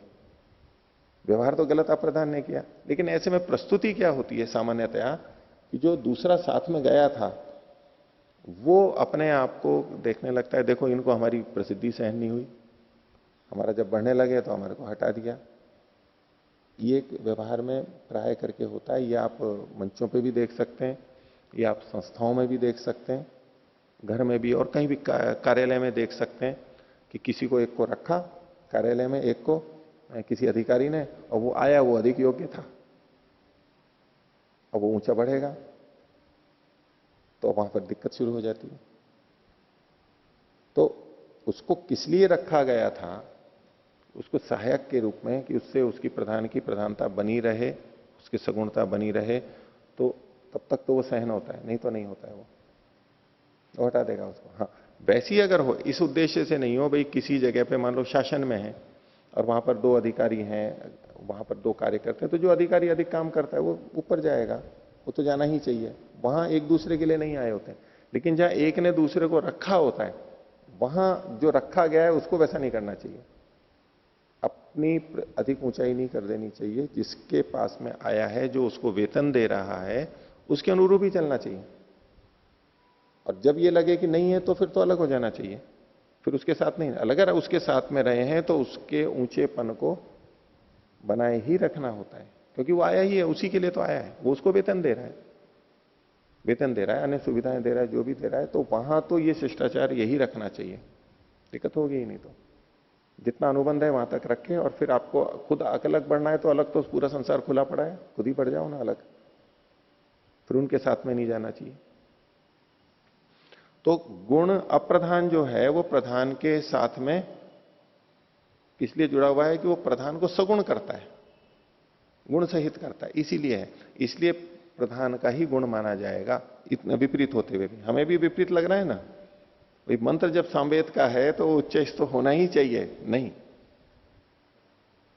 व्यवहार तो गलत अप्रधान ने किया। लेकिन ऐसे में प्रस्तुति क्या होती है सामान्यतया कि जो दूसरा साथ में गया था वो अपने आप को देखने लगता है, देखो इनको हमारी प्रसिद्धि सहन नहीं हुई, हमारा जब बढ़ने लगे तो हमारे को हटा दिया। ये एक व्यवहार में प्राय करके होता है। ये आप मंचों पे भी देख सकते हैं, ये आप संस्थाओं में भी देख सकते हैं, घर में भी और कहीं भी कार्यालय में देख सकते हैं कि किसी को एक को रखा कार्यालय में, एक को किसी अधिकारी ने, और वो आया, वो अधिक योग्य था, अब वो ऊंचा बढ़ेगा तो वहां पर दिक्कत शुरू हो जाती है। तो उसको किस लिए रखा गया था? उसको सहायक के रूप में, कि उससे उसकी प्रधान की प्रधानता बनी रहे, उसकी सगुणता बनी रहे, तो तब तक तो वो सहन होता है, नहीं तो नहीं होता है। वो हटा देगा उसको। हाँ, वैसी अगर हो, इस उद्देश्य से नहीं हो भाई किसी जगह पे मान लो शासन में है और वहां पर 2 अधिकारी हैं, वहां पर 2 कार्यकर्ता हैं, तो जो अधिकारी अधिक काम करता है वो ऊपर जाएगा, वो तो जाना ही चाहिए। वहां एक दूसरे के लिए नहीं आए होते हैं। लेकिन जहां एक ने दूसरे को रखा होता है, वहां जो रखा गया है उसको वैसा नहीं करना चाहिए। अपनी अधिक ऊंचाई नहीं कर देनी चाहिए। जिसके पास में आया है, जो उसको वेतन दे रहा है, उसके अनुरूप ही चलना चाहिए। और जब ये लगे कि नहीं है तो फिर तो अलग हो जाना चाहिए, फिर उसके साथ नहीं। अगर उसके साथ में रहे हैं तो उसके ऊंचेपन को बनाए ही रखना होता है, क्योंकि वो आया ही है, उसी के लिए तो आया है। वो उसको वेतन दे रहा है, वेतन दे रहा है, अन्य सुविधाएं दे रहा है, जो भी दे रहा है, तो वहां तो ये शिष्टाचार यही रखना चाहिए। दिक्कत होगी ही नहीं। तो जितना अनुबंध है वहां तक रखें, और फिर आपको खुद अलग बढ़ना है तो अलग, तो पूरा संसार खुला पड़ा है, खुद ही बढ़ जाओ ना अलग, फिर उनके साथ में नहीं जाना चाहिए। तो गुण अप्रधान जो है वो प्रधान के साथ में इसलिए जुड़ा हुआ है कि वो प्रधान को सगुण करता है, गुण सहित करता है, इसीलिए है। इसलिए प्रधान का ही गुण माना जाएगा, इतना विपरीत होते हुए भी। हमें भी विपरीत लग रहा है ना, भाई मंत्र जब सामवेद का है तो उच्च तो होना ही चाहिए। नहीं,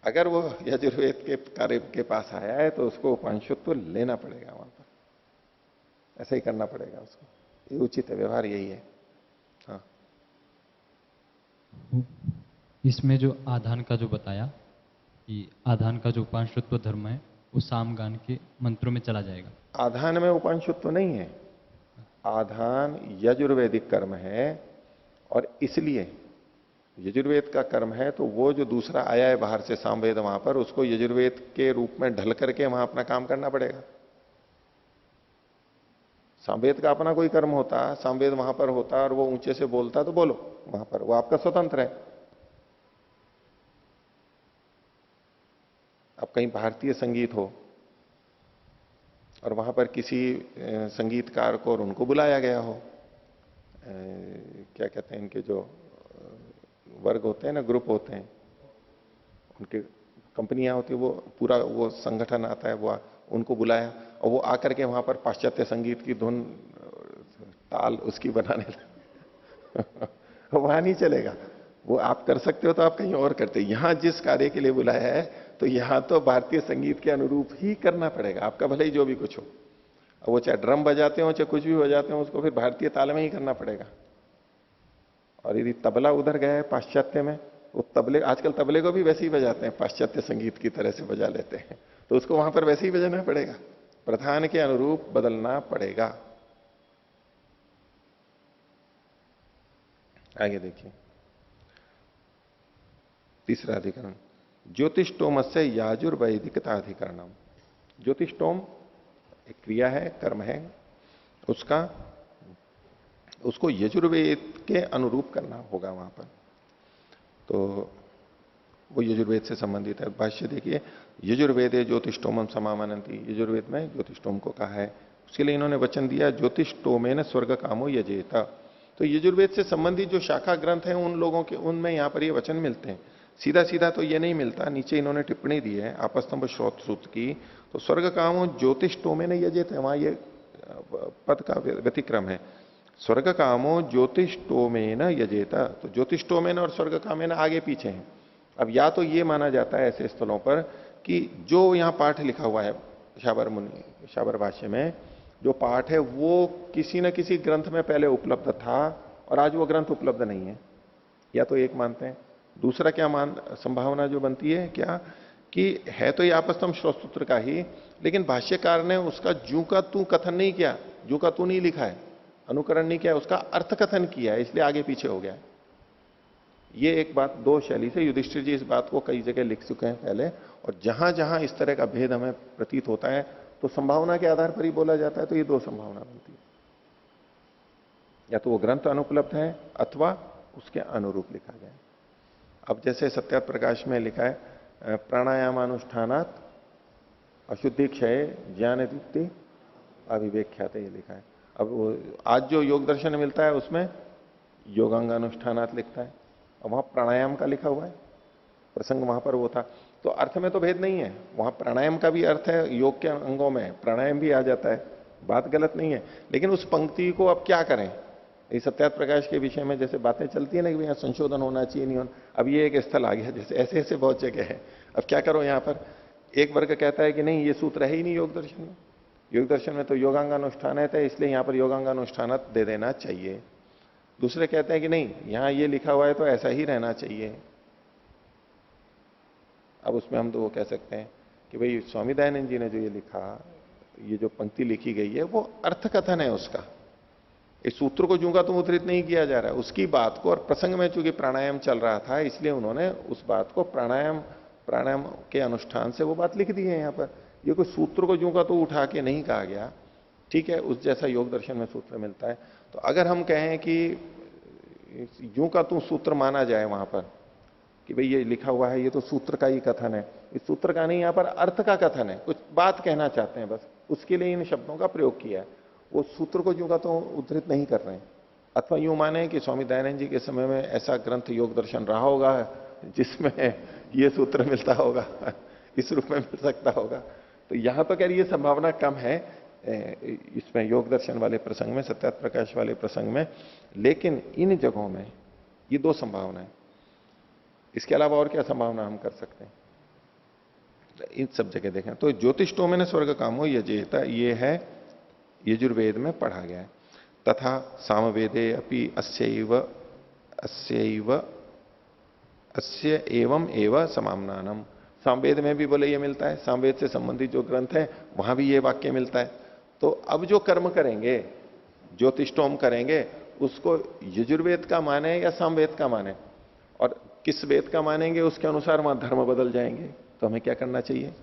अगर वो यजुर्वेद के कार्य के पास आया है तो उसको उपांशुत्व लेना पड़ेगा, वहां पर ऐसा ही करना पड़ेगा उसको। ये उचित है, व्यवहार यही है। हाँ, इसमें जो आधान का जो बताया कि आधान का जो उपांशुत्व धर्म है वो सामगान के मंत्रों में चला जाएगा। आधान में उपांशुत्व नहीं है, आधान यजुर्वेदिक कर्म है, और इसलिए यजुर्वेद का कर्म है, तो वो जो दूसरा आया है बाहर से सामवेद, वहां पर उसको यजुर्वेद के रूप में ढल करके वहां अपना काम करना पड़ेगा। सामवेद का अपना कोई कर्म होता, सामवेद वहां पर होता और वो ऊंचे से बोलता तो बोलो, वहां पर वो आपका स्वतंत्र है। अब कहीं भारतीय संगीत हो और वहां पर किसी संगीतकार को और उनको बुलाया गया हो, क्या कहते हैं इनके जो वर्ग होते हैं ना, ग्रुप होते हैं, उनके कंपनियां होती है, वो पूरा वो संगठन आता है, वो उनको बुलाया और वो आकर के वहां पर पाश्चात्य संगीत की धुन ताल उसकी बनाने वहां नहीं चलेगा। वो आप कर सकते हो तो आप कहीं और करते। यहां जिस कार्य के लिए बुलाया है तो यहां तो भारतीय संगीत के अनुरूप ही करना पड़ेगा, आपका भले ही जो भी कुछ हो। वो चाहे ड्रम बजाते हो चाहे कुछ भी बजाते हो, उसको फिर भारतीय ताल में ही करना पड़ेगा। और यदि तबला उधर गया है पाश्चात्य में, वो तबले, आजकल तबले को भी वैसे ही बजाते हैं, पाश्चात्य संगीत की तरह से बजा लेते हैं, तो उसको वहां पर वैसे ही बजाना पड़ेगा, प्रधान के अनुरूप बदलना पड़ेगा। आगे देखिए, तीसरा अधिकरण, ज्योतिषोम से याजुर्वैदिकता अधिकरणम। ज्योतिषोम एक क्रिया है, कर्म है, उसको यजुर्वेद के अनुरूप करना होगा वहां पर। तो वो यजुर्वेद से संबंधित है। भाष्य देखिए, यजुर्वेदे ज्योतिषोमम समामानंती, यजुर्वेद में ज्योतिषोम को कहा है। उसके लिए इन्होंने वचन दिया ज्योतिषोमेन स्वर्ग कामो यजेता। तो यजुर्वेद से संबंधित जो शाखा ग्रंथ हैं उन लोगों के, उनमें यहां पर ये वचन मिलते हैं। सीधा सीधा तो ये नहीं मिलता, नीचे इन्होंने टिप्पणी दी है आपस्तंभ श्रोत सूत्र की। तो स्वर्ग कामो ज्योतिषोमेन यजेता, वहां ये पद का व्यतिक्रम है। स्वर्ग कामो ज्योतिषोमेन यजेता, तो ज्योतिषोमेन और स्वर्ग कामेन आगे पीछे हैं। अब या तो ये माना जाता है ऐसे स्थलों पर कि जो यहां पाठ लिखा हुआ है शाबर भाष्य में, जो पाठ है वो किसी न किसी ग्रंथ में पहले उपलब्ध था और आज वो ग्रंथ उपलब्ध नहीं है, या तो एक मानते हैं। दूसरा क्या संभावना जो बनती है क्या, कि है तो ये आपस्तंभ श्रोत सूत्र का ही, लेकिन भाष्यकार ने उसका जू का तू कथन नहीं किया, जू का तू नहीं लिखा है, अनुकरण नहीं किया, उसका अर्थ कथन किया है, इसलिए आगे पीछे हो गया है। ये एक बात दो शैली से युधिष्ठिर जी इस बात को कई जगह लिख चुके हैं पहले, और जहां जहां इस तरह का भेद हमें प्रतीत होता है तो संभावना के आधार पर ही बोला जाता है। तो ये दो संभावना बनती है, या तो वो ग्रंथ अनुपलब्ध है अथवा उसके अनुरूप लिखा गया है। अब जैसे सत्यार्थ प्रकाश में लिखा है प्राणायामानुष्ठानात अशुद्धि क्षय ज्ञान दीप्ति अविवेख्याते, ये लिखा है। अब आज जो योग दर्शन मिलता है उसमें योगांगानुष्ठानात लिखता है, और वहां प्राणायाम का लिखा हुआ है, प्रसंग वहां पर वो था। तो अर्थ में तो भेद नहीं है, वहां प्राणायाम का भी अर्थ है, योग के अंगों में प्राणायाम भी आ जाता है, बात गलत नहीं है। लेकिन उस पंक्ति को अब क्या करें, इस सत्यार्थ प्रकाश के विषय में जैसे बातें चलती है ना कि यहाँ संशोधन होना चाहिए, नहीं होना, अब ये एक स्थल आ गया, जैसे ऐसे ऐसे बहुत जगह है। अब क्या करो, यहाँ पर एक वर्ग कहता है कि नहीं ये सूत्र है ही नहीं योग दर्शन में, योग दर्शन में तो योगांगानुष्ठान है, इसलिए यहाँ पर योगांगानुष्ठान दे देना चाहिए। दूसरे कहते हैं कि नहीं यहां ये लिखा हुआ है तो ऐसा ही रहना चाहिए। अब उसमें हम तो वो कह सकते हैं कि भाई स्वामी दयानंद जी ने जो ये लिखा, ये जो पंक्ति लिखी गई है वो अर्थ कथन है उसका, इस सूत्र को जूंगा तो उद्धृत नहीं किया जा रहा है, उसकी बात को। और प्रसंग में चूंकि प्राणायाम चल रहा था इसलिए उन्होंने उस बात को प्राणायाम के अनुष्ठान से वो बात लिख दी है यहाँ पर। ये कोई सूत्र को जूंगा तो उठा के नहीं कहा गया, ठीक है, उस जैसा योग दर्शन में सूत्र मिलता है। तो अगर हम कहें कि यूं का तू सूत्र माना जाए वहां पर कि भाई ये लिखा हुआ है ये तो सूत्र का ही कथन है, इस सूत्र का नहीं, यहां पर अर्थ का कथन है, कुछ बात कहना चाहते हैं बस, उसके लिए इन शब्दों का प्रयोग किया है, वो सूत्र को यूं का तो उद्धृत नहीं कर रहे हैं। अथवा यूं माने कि स्वामी दयानंद जी के समय में ऐसा ग्रंथ योग दर्शन रहा होगा जिसमें ये सूत्र मिलता होगा, इस रूप में मिल सकता होगा। तो यहां तो कह रही ये संभावना कम है इसमें योग दर्शन वाले प्रसंग में, सत्यार्थ प्रकाश वाले प्रसंग में, लेकिन इन जगहों में ये दो संभावना है। इसके अलावा और क्या संभावना हम कर सकते हैं, इन सब जगह देखें तो ज्योतिषों में स्वर्ग कामो यजेता, ये है यजुर्वेद में पढ़ा गया है। तथा सामवेदे अपि अस्य एवं एव समामनानम, सामवेद में भी बोले ये मिलता है, सामवेद से संबंधित जो ग्रंथ है वहां भी ये वाक्य मिलता है। तो अब जो कर्म करेंगे, ज्योतिषोम करेंगे, उसको यजुर्वेद का माने या सामवेद का माने, और किस वेद का मानेंगे उसके अनुसार वहां धर्म बदल जाएंगे। तो हमें क्या करना चाहिए,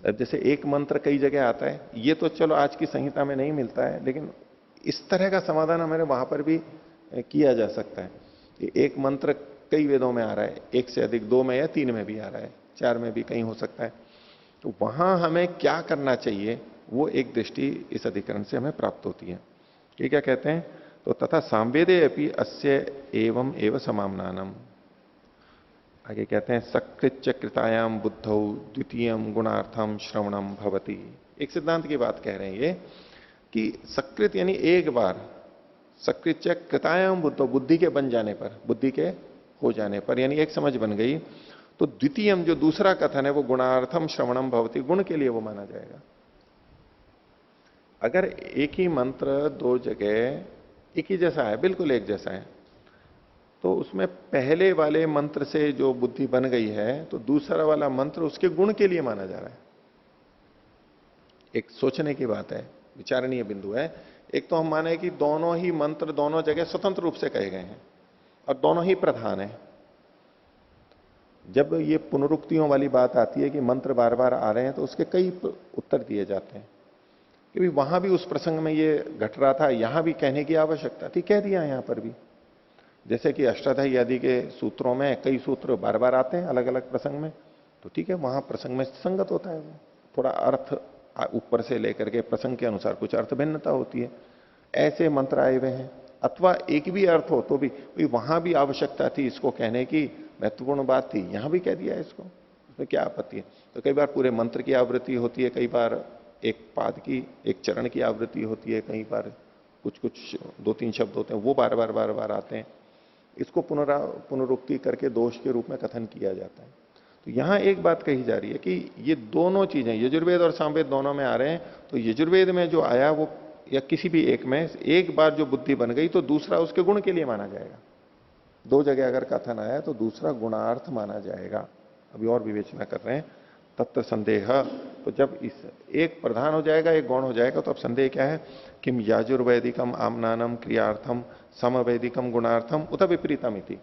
अब जैसे एक मंत्र कई जगह आता है, ये तो चलो आज की संहिता में नहीं मिलता है, लेकिन इस तरह का समाधान हमारे वहां पर भी किया जा सकता है कि एक मंत्र कई वेदों में आ रहा है, एक से अधिक, 2 में या 3 में भी आ रहा है, 4 में भी कहीं हो सकता है। तो वहां हमें क्या करना चाहिए, वो एक दृष्टि इस अधिकरण से हमें प्राप्त होती है। ये क्या कहते हैं, तो तथा सामवेदे अपि अस्य एवं एव समामनानम, आगे कहते हैं सकृत्य कृतायाम बुद्धौ द्वितीयम गुणार्थम श्रवणम भवति। एक सिद्धांत की बात कह रहे हैं ये कि सकृत यानी एक बार, सकृत्य कृतायाम बुद्धौ बुद्धि के बन जाने पर, बुद्धि के हो जाने पर, यानी एक समझ बन गई, तो द्वितीयम जो दूसरा कथन है वो गुणार्थम श्रवणम भवति, गुण के लिए वो माना जाएगा। अगर एक ही मंत्र 2 जगह एक ही जैसा है, बिल्कुल एक जैसा है, तो उसमें पहले वाले मंत्र से जो बुद्धि बन गई है तो दूसरा वाला मंत्र उसके गुण के लिए माना जा रहा है। एक सोचने की बात है, विचारणीय बिंदु है। एक तो हम माने कि दोनों ही मंत्र दोनों जगह स्वतंत्र रूप से कहे गए हैं और दोनों ही प्रधान है, जब ये पुनरुक्तियों वाली बात आती है कि मंत्र बार बार आ रहे हैं तो उसके कई उत्तर दिए जाते हैं कि भाई वहां भी उस प्रसंग में ये घट रहा था, यहां भी कहने की आवश्यकता थी, कह दिया यहां पर भी। जैसे कि अष्टाध्यायी आदि के सूत्रों में कई सूत्र बार बार आते हैं अलग अलग प्रसंग में, तो ठीक है, वहां प्रसंग में संगत होता है, वो थोड़ा अर्थ ऊपर से लेकर के प्रसंग के अनुसार कुछ अर्थ भिन्नता होती है। ऐसे मंत्र आए हुए हैं, अथवा एक भी अर्थ हो तो भी वहां भी आवश्यकता थी इसको कहने की, महत्वपूर्ण बात थी, यहां भी कह दिया है इसको, उसमें क्या आपत्ति है। तो कई बार पूरे मंत्र की आवृत्ति होती है, कई बार एक पाद की, एक चरण की आवृत्ति होती है, कई बार कुछ कुछ 2-3 शब्द होते हैं वो बार बार आते हैं, इसको पुनरुक्ति करके दोष के रूप में कथन किया जाता है। तो यहां एक बात कही जा रही है कि ये दोनों चीजें यजुर्वेद और सामवेद दोनों में आ रहे हैं, तो यजुर्वेद में जो आया वो, या किसी भी एक में एक बार जो बुद्धि बन गई तो दूसरा उसके गुण के लिए माना जाएगा। 2 जगह अगर कथन आया तो दूसरा गुणार्थ माना जाएगा। अभी और विवेचना कर रहे हैं। तत्व संदेह, तो जब इस एक प्रधान हो जाएगा एक गौण हो जाएगा तो अब संदेह क्या है, किम याजुर्वैदिकम आमनानम क्रियार्थम समवैदिकम गुणार्थम उत विपरीतम इति।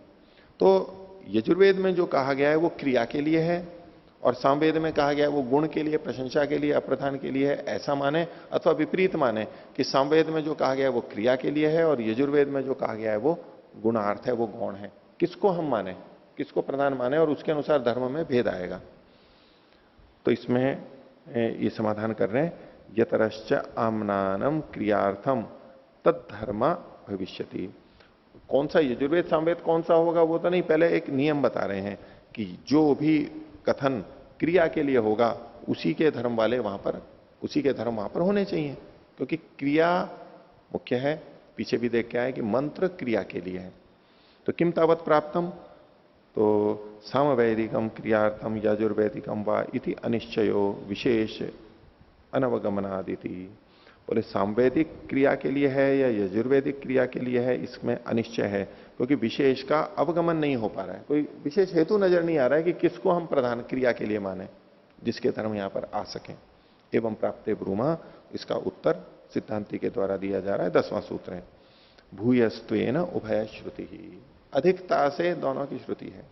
तो यजुर्वेद में जो कहा गया है वो क्रिया के लिए है और सामवेद में कहा गया है वो गुण के लिए, प्रशंसा के लिए, अप्रधान के लिए है, ऐसा माने, अथवा विपरीत माने कि सामवेद में जो कहा गया है वो क्रिया के लिए है और यजुर्वेद में जो कहा गया है वो गुणार्थ है, वो गौण है। किसको हम माने, किसको प्रधान माने, और उसके अनुसार धर्म में भेद आएगा। तो इसमें ये समाधान कर रहे हैं, यतरश्च आमनानम क्रियार्थम तद्धर्म भविष्यति। कौन सा यजुर्वेद सामवेद कौन सा होगा वो तो नहीं, पहले एक नियम बता रहे हैं कि जो भी कथन क्रिया के लिए होगा उसी के धर्म वाले वहां पर, उसी के धर्म वहां पर होने चाहिए, क्योंकि क्रिया मुख्य है। पीछे भी देख के आए कि मंत्र क्रिया के लिए है। तो किम तावत प्राप्तम, तो सामवैदिकम क्रियार्थम यजुर्वैदिकम वा इति अनिश्चयो विशेष अनवगमनादिति। बोले सामवैदिक क्रिया के लिए है या यजुर्वेदिक क्रिया के लिए है, इसमें अनिश्चय है, क्योंकि विशेष का अवगमन नहीं हो पा रहा है, कोई विशेष हेतु नजर नहीं आ रहा है कि किसको हम प्रधान क्रिया के लिए माने, जिसके धर्म यहां पर आ सके। एवं प्राप्ते ब्रूमा, इसका उत्तर सिद्धांति के द्वारा दिया जा रहा है। 10वां सूत्र है, भूयस्त्वेन उभय श्रुति ही। अधिकता से दोनों की श्रुति है।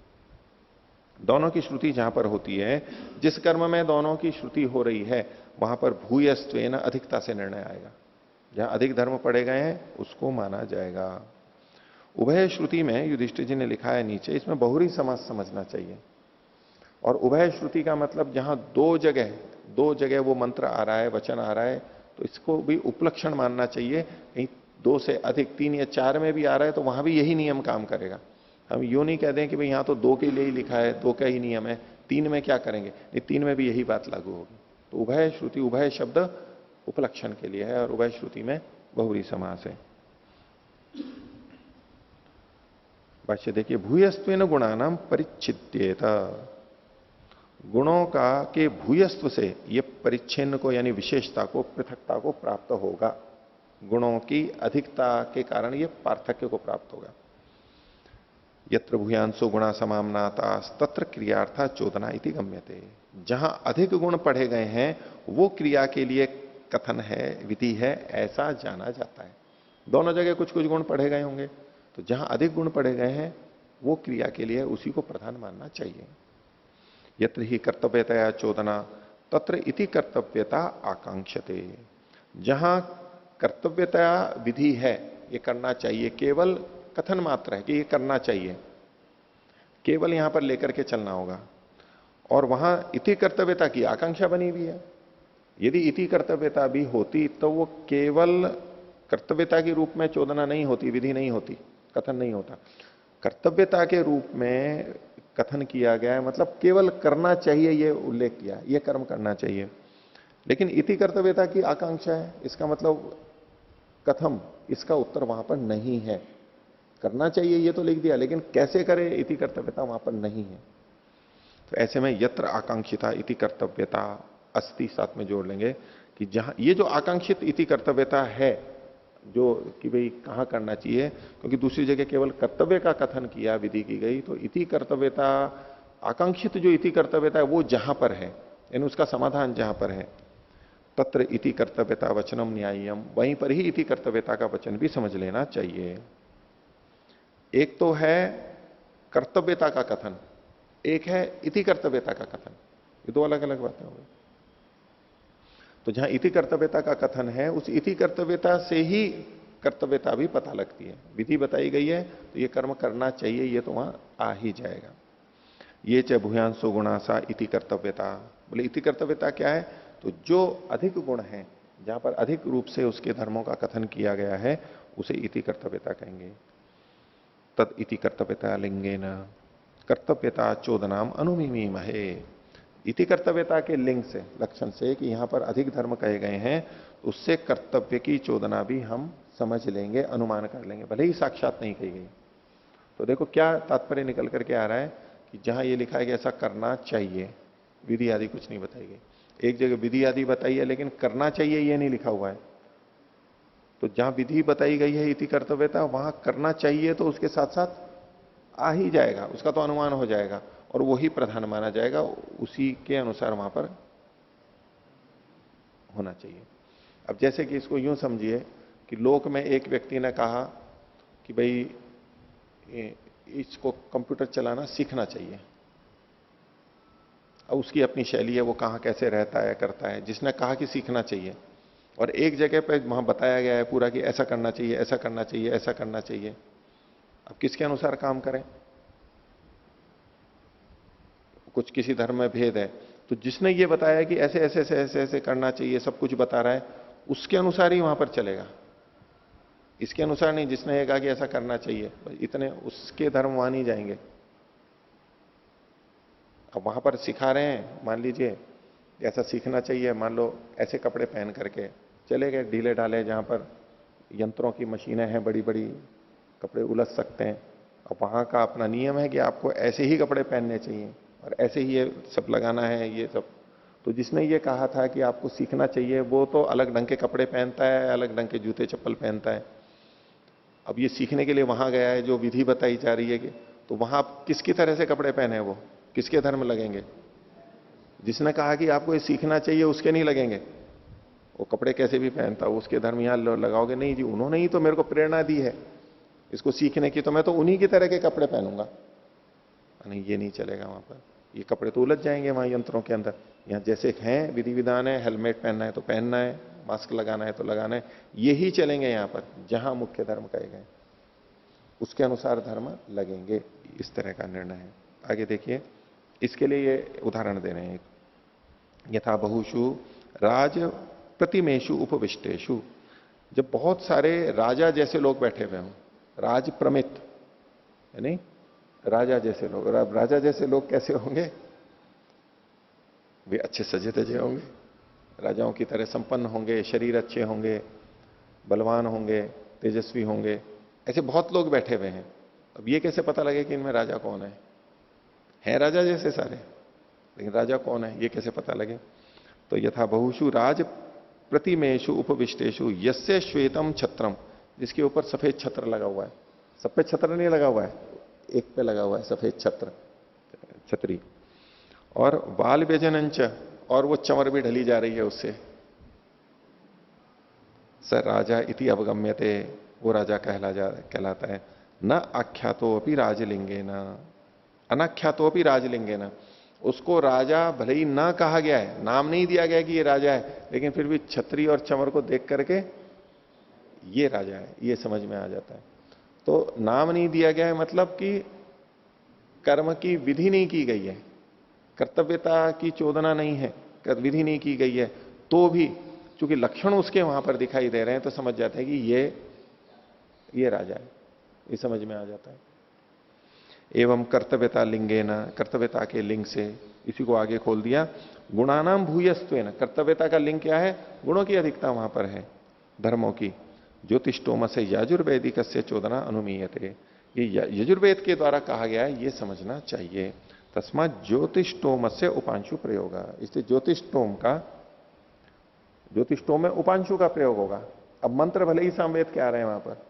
दोनों की श्रुति जहां पर होती है, जिस कर्म में दोनों की श्रुति हो रही है वहां पर भूयस्त्वेन अधिकता से निर्णय आएगा। जहां अधिक धर्म पढ़े गए हैं उसको माना जाएगा। उभय श्रुति में युधिष्ठिर जी ने लिखा है नीचे, इसमें बहुरी समास समझना चाहिए। और उभय श्रुति का मतलब जहां दो जगह वो मंत्र आ रहा है, वचन आ रहा है, तो इसको भी उपलक्षण मानना चाहिए। कहीं 2 से अधिक 3 या 4 में भी आ रहा है तो वहां भी यही नियम काम करेगा। हम यूं नहीं कहते हैं कि भाई यहां तो 2 के लिए ही लिखा है, 2 का ही नियम है, 3 में क्या करेंगे, नहीं 3 में भी यही बात लागू होगी। तो उभय श्रुति, उभय शब्द उपलक्षण के लिए है और उभय श्रुति में बहुरी समास है। भाष्य देखिए, भूयस्त्वेन गुणानाम परिच्छिद्येत। गुणों का के भूयस्व से ये परिच्छिन्न को यानी विशेषता को, पृथकता को प्राप्त होगा। गुणों की अधिकता के कारण ये पार्थक्य को प्राप्त होगा। यत्र भूयांशो गुणा समामनाता तत्र क्रियार्था चोदना इति गम्यते। जहां अधिक गुण पढ़े गए हैं वो क्रिया के लिए कथन है, विधि है, ऐसा जाना जाता है। दोनों जगह कुछ कुछ गुण पढ़े गए होंगे, तो जहां अधिक गुण पढ़े गए हैं वो क्रिया के लिए उसी को प्रधान मानना चाहिए। यत्र ही कर्तव्यतया चोदना तत्र इति कर्तव्यता आकांक्षते। जहां कर्तव्यता विधि है, ये करना चाहिए, केवल कथन मात्र है कि ये करना चाहिए, केवल यहां पर लेकर के चलना होगा। और वहां इति कर्तव्यता की आकांक्षा बनी हुई है। यदि इति कर्तव्यता भी होती तो वो केवल कर्तव्यता के रूप में चोदना नहीं होती, विधि नहीं होती, कथन नहीं होता। कर्तव्यता के रूप में कथन किया गया है, मतलब केवल करना चाहिए ये उल्लेख किया, ये कर्म करना चाहिए। लेकिन इति कर्तव्यता की आकांक्षा है, इसका मतलब कथम, इसका उत्तर वहां पर नहीं है। करना चाहिए ये तो लिख दिया, लेकिन कैसे करे इति कर्तव्यता वहां पर नहीं है। तो ऐसे में यत्र आकांक्षिता इति कर्तव्यता अस्ति, साथ में जोड़ लेंगे कि जहां ये जो आकांक्षित इति कर्तव्यता है, जो कि भाई कहां करना चाहिए, क्योंकि दूसरी जगह केवल कर्तव्य का कथन किया, विधि की गई, तो इति कर्तव्यता, आकांक्षित जो इति कर्तव्यता है वो जहां पर है, यानी उसका समाधान जहां पर है, तत्र इति कर्तव्यता वचनम न्याय्यम, वहीं पर ही इति कर्तव्यता का वचन भी समझ लेना चाहिए। एक तो है कर्तव्यता का कथन, एक है इति कर्तव्यता का कथन, ये दो अलग अलग बातें हो गई। तो जहां इति कर्तव्यता का कथन है, उस इति कर्तव्यता से ही कर्तव्यता भी पता लगती है। विधि बताई गई है तो ये कर्म करना चाहिए, ये तो वहां आ ही जाएगा। ये च भूयांसो गुणासा इति कर्तव्यता, बोले इति कर्तव्यता क्या है? तो जो अधिक गुण है, जहां पर अधिक रूप से उसके धर्मों का कथन किया गया है, उसे इति कर्तव्यता कहेंगे। तद इति कर्तव्यता लिंगेन कर्तव्यता चोदनाम अनुमिमीम है। इति कर्तव्यता के लिंग से, लक्षण से कि यहां पर अधिक धर्म कहे गए हैं, उससे कर्तव्य की चोदना भी हम समझ लेंगे, अनुमान कर लेंगे, भले ही साक्षात नहीं कही गई। तो देखो क्या तात्पर्य निकल करके आ रहा है कि जहां ये लिखा है कि ऐसा करना चाहिए, विधि आदि कुछ नहीं बताई गई। एक जगह विधि आदि बताई है लेकिन करना चाहिए ये नहीं लिखा हुआ है। तो जहां विधि बताई गई है इति कर्तव्यता, वहां करना चाहिए तो उसके साथ साथ आ ही जाएगा, उसका तो अनुमान हो जाएगा और वही प्रधान माना जाएगा, उसी के अनुसार वहां पर होना चाहिए। अब जैसे कि इसको यूं समझिए कि लोक में एक व्यक्ति ने कहा कि भाई इसको कंप्यूटर चलाना सीखना चाहिए। अब उसकी अपनी शैली है, वो कहां कैसे रहता है, करता है। जिसने कहा कि सीखना चाहिए और एक जगह पे वहां बताया गया है पूरा कि ऐसा करना चाहिए, ऐसा करना चाहिए, ऐसा करना चाहिए। अब किसके अनुसार काम करें? कुछ किसी धर्म में भेद है, तो जिसने ये बताया कि ऐसे ऐसे ऐसे ऐसे ऐसे करना चाहिए, सब कुछ बता रहा है, उसके अनुसार ही वहां पर चलेगा, इसके अनुसार नहीं। जिसने ये कहा कि ऐसा करना चाहिए, इतने उसके धर्म वहां नहीं जाएंगे। अब वहां पर सिखा रहे हैं, मान लीजिए ऐसा सीखना चाहिए, मान लो ऐसे कपड़े पहन करके चले गए ढीले ढाले, जहां पर यंत्रों की मशीनें हैं बड़ी बड़ी, कपड़े उलझ सकते हैं। अब वहां का अपना नियम है कि आपको ऐसे ही कपड़े पहनने चाहिए और ऐसे ही ये सब लगाना है, ये सब। तो जिसने ये कहा था कि आपको सीखना चाहिए, वो तो अलग ढंग के कपड़े पहनता है, अलग ढंग के जूते चप्पल पहनता है। अब ये सीखने के लिए वहां गया है, जो विधि बताई जा रही है कि, तो वहां आप किसकी तरह से कपड़े पहने, वो किसके धर्म लगेंगे? जिसने कहा कि आपको ये सीखना चाहिए उसके नहीं लगेंगे। वो कपड़े कैसे भी पहनता हो, उसके धर्म यहां लगाओगे नहीं जी, उन्होंने ही तो मेरे को प्रेरणा दी है इसको सीखने की, तो मैं तो उन्हीं की तरह के कपड़े पहनूंगा। नहीं, ये नहीं चलेगा वहां पर, ये कपड़े तो उलझ जाएंगे वहां यंत्रों के अंदर। यहाँ जैसे हैं विधि विधान है, हेलमेट पहनना है तो पहनना है, मास्क लगाना है तो लगाना है, यही चलेंगे यहाँ पर। जहां मुख्य धर्म कहे गए उसके अनुसार धर्म लगेंगे, इस तरह का निर्णय है। आगे देखिए, इसके लिए ये उदाहरण दे रहे हैं। यथा बहुषु राज प्रतिमेशु उपविष्टेशु, जब बहुत सारे राजा जैसे लोग बैठे हुए हों, राज प्रमित यानी राजा जैसे लोग। राजा जैसे लोग कैसे होंगे? वे अच्छे सजे धजे होंगे, राजाओं की तरह संपन्न होंगे, शरीर अच्छे होंगे, बलवान होंगे, तेजस्वी होंगे। ऐसे बहुत लोग बैठे हुए हैं। अब ये कैसे पता लगे कि इनमें राजा कौन है राजा जैसे सारे, लेकिन राजा कौन है ये कैसे पता लगे? तो यथा बहुषु राज प्रतिमेशु उपविष्टेशु यस्य श्वेतम छत्रम, जिसके ऊपर सफेद छत्र लगा हुआ है। सफेद छत्र नहीं लगा हुआ है, एक पे लगा हुआ है सफेद छत्र, छतरी। और बाल व्यजनंच, और वो चमर भी ढली जा रही है उससे। स राजा इति अवगम्यते, वो राजा कहलाता है। न आख्यातो अपनी राजलिंगे न अनाख्यातो अपनी राजलिंगे न, उसको राजा भले ही ना कहा गया है, नाम नहीं दिया गया कि ये राजा है, लेकिन फिर भी छतरी और चमर को देख करके ये राजा है ये समझ में आ जाता है। तो नाम नहीं दिया गया है मतलब कि कर्म की विधि नहीं की गई है, कर्तव्यता की चोदना नहीं है, विधि नहीं की गई है, तो भी चूंकि लक्षण उसके वहां पर दिखाई दे रहे हैं तो समझ जाते हैं कि ये राजा है, ये समझ में आ जाता है। एवं कर्तव्यता लिंगे न, कर्तव्यता के लिंग से, इसी को आगे खोल दिया। गुणानाम भूयस्त्वेन, कर्तव्यता का लिंग क्या है? गुणों की अधिकता वहां पर है, धर्मों की। ज्योतिषोम से यजुर्वेदिक से चोदना अनुमीयते, ये यजुर्वेद के द्वारा कहा गया है, ये समझना चाहिए। तस्मात ज्योतिषोम से उपांशु प्रयोग, इसलिए ज्योतिषोम में उपांशु का प्रयोग होगा। अब मंत्र भले ही सामवेद के आ रहे हैं वहां पर,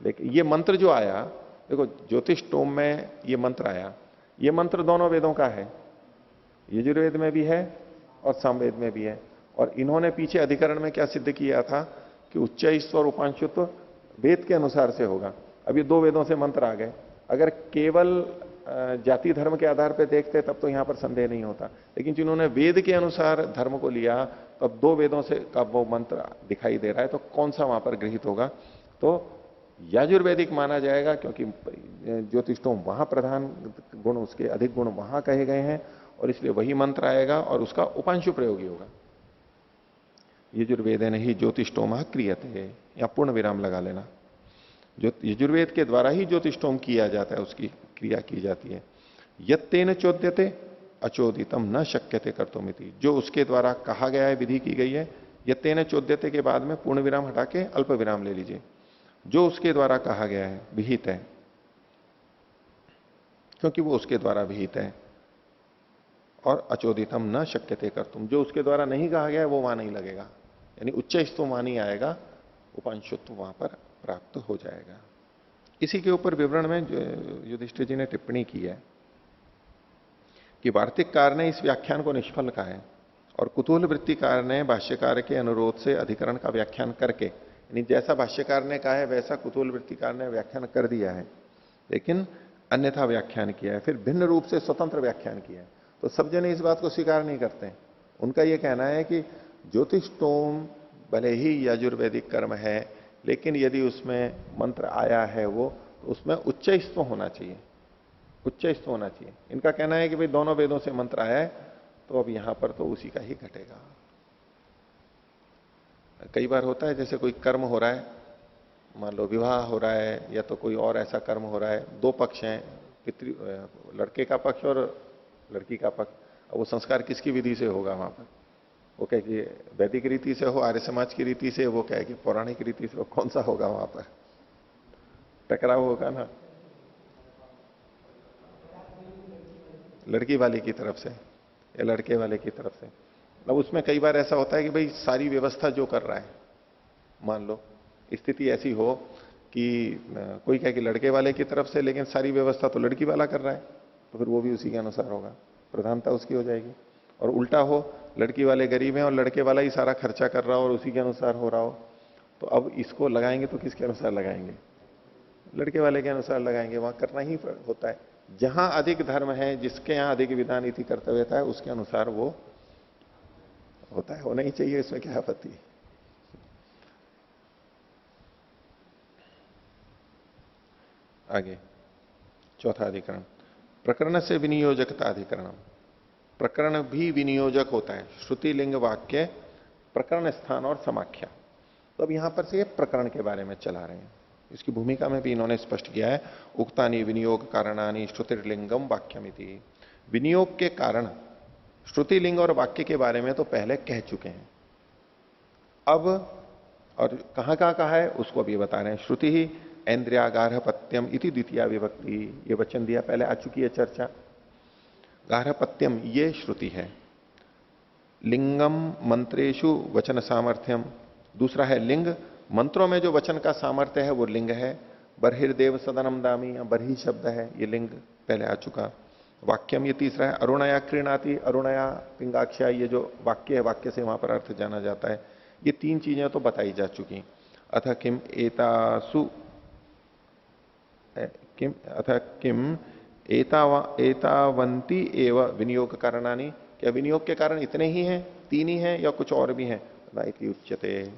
लेकिन ये मंत्र जो आया, देखो ज्योतिषोम में ये मंत्र आया, ये मंत्र दोनों वेदों का है, यजुर्वेद में भी है और सामवेद में भी है। और इन्होंने पीछे अधिकरण में क्या सिद्ध किया था कि उच्चैश्वर उपांशुत्व वेद के अनुसार से होगा। अब ये दो वेदों से मंत्र आ गए। अगर केवल जाति धर्म के आधार पर देखते तब तो यहां पर संदेह नहीं होता, लेकिन जिन्होंने वेद के अनुसार धर्म को लिया तो अब दो वेदों से का वो मंत्र दिखाई दे रहा है, तो कौन सा वहां पर गृहीत होगा? तो यजुर्वेदिक माना जाएगा, क्योंकि ज्योतिषोम वहां प्रधान गुण, उसके अधिक गुण वहां कहे गए हैं, और इसलिए वही मंत्र आएगा और उसका उपांशु प्रयोगी होगा। यजुर्वेदेन ही ज्योतिषोमा क्रियते, या पूर्ण विराम लगा लेना। जो यजुर्वेद के द्वारा ही ज्योतिषोम किया जाता है, उसकी क्रिया की जाती है। यत्तेन चोद्यते अचोदितम न शक्यते कर्तुमिति, जो उसके द्वारा कहा गया है, विधि की गई है। यत्तेन चोद्यते के बाद में पूर्ण विराम हटा के अल्प विराम ले लीजिए। जो उसके द्वारा कहा गया है, विहित है, क्योंकि वो उसके द्वारा विहित है। और अचोदितम न शक्यते कर्तुम, जो उसके द्वारा नहीं कहा गया है वो वहां नहीं लगेगा, यानी उच्चस्तव वहां नहीं आएगा, उपांशुत्व वहां पर प्राप्त हो जाएगा। इसी के ऊपर विवरण में युधिष्ठिर जी ने टिप्पणी की है कि वार्तिककार ने इस व्याख्यान को निष्फल कहा है, और कुतूहल वृत्तिकार ने भाष्यकार के अनुरोध से अधिकरण का व्याख्यान करके, यानी जैसा भाष्यकार ने कहा है वैसा कुतूहल वृत्तिकार ने व्याख्यान कर दिया है, लेकिन अन्यथा व्याख्यान किया है, फिर भिन्न रूप से स्वतंत्र व्याख्यान किया है। तो सब जने इस बात को स्वीकार नहीं करते। उनका यह कहना है कि ज्योतिषोम भले ही यजुर्वेदिक कर्म है, लेकिन यदि उसमें मंत्र आया है वो, तो उसमें उच्चस्तव होना चाहिए, उच्चस्तव होना चाहिए। इनका कहना है कि भाई दोनों वेदों से मंत्र आया है, तो अब यहां पर तो उसी का ही घटेगा। कई बार होता है जैसे कोई कर्म हो रहा है, मान लो विवाह हो रहा है या तो कोई और ऐसा कर्म हो रहा है, दो पक्ष हैं, पितृ लड़के का पक्ष और लड़की का पक्ष। अब वो संस्कार किसकी विधि से होगा वहां पर? वो कहे कि वैदिक रीति से हो, आर्य समाज की रीति से, वो कहे कि पौराणिक रीति से हो, कौन सा होगा वहां पर? टकराव होगा ना, लड़की वाले की तरफ से या लड़के वाले की तरफ से। अब उसमें कई बार ऐसा होता है कि भाई सारी व्यवस्था जो कर रहा है, मान लो स्थिति ऐसी हो कि कोई कहे कि लड़के वाले की तरफ से, लेकिन सारी व्यवस्था तो लड़की वाला कर रहा है, तो फिर वो भी उसी के अनुसार होगा, प्रधानता उसकी हो जाएगी। और उल्टा हो, लड़की वाले गरीब हैं और लड़के वाला ही सारा खर्चा कर रहा हो और उसी के अनुसार हो रहा हो, तो अब इसको लगाएंगे तो किसके अनुसार लगाएंगे? लड़के वाले के अनुसार लगाएंगे। वहां करना ही होता है, जहां अधिक धर्म है, जिसके यहां अधिक विधान नीति कर्तव्यता है, उसके अनुसार वो होता है, होना ही चाहिए, इसमें क्या आपत्ति? आगे चौथा अधिकरण, प्रकरण से विनियोजकता अधिकरण। प्रकरण भी विनियोजक होता है, श्रुति लिंग वाक्य प्रकरण स्थान और समाख्या। तो अब यहां पर से ये प्रकरण के बारे में चला रहे हैं, इसकी भूमिका में भी इन्होंने स्पष्ट किया है। उक्तानि विनियोग कारणानि श्रुतिर्लिंगम वाक्यमिति। विनियोग के कारण श्रुति लिंग और वाक्य के बारे में तो पहले कह चुके हैं, अब और कहां कहां कहा है उसको भी बता रहे हैं। श्रुति ही ऐन्द्रियागार्हपत्यम इति द्वितीया विभक्ति, ये वचन दिया, पहले आ चुकी है चर्चा। गार्हपत्यम ये श्रुति है, लिंगम मंत्रेशु वचन सामर्थ्यम, दूसरा है लिंग, मंत्रों में जो वचन का सामर्थ्य है वो लिंग है। बर्हिर्देव सदनम दामी, बर्हि शब्द है, ये लिंग पहले आ चुका। वाक्यम ये तीसरा है। अरुणया क्रीणाति, अरुणया पिंगाक्षा, ये जो वाक्य है, वाक्य से वहां पर अर्थ जाना जाता है। ये तीन चीजें तो बताई जा चुकी। अथ किम एतासु किम अथ किम एतावंती एव विनियोग कारणानि, क्या विनियोग के कारण इतने ही हैं, तीन ही हैं या कुछ और भी हैं? इति उच्यते।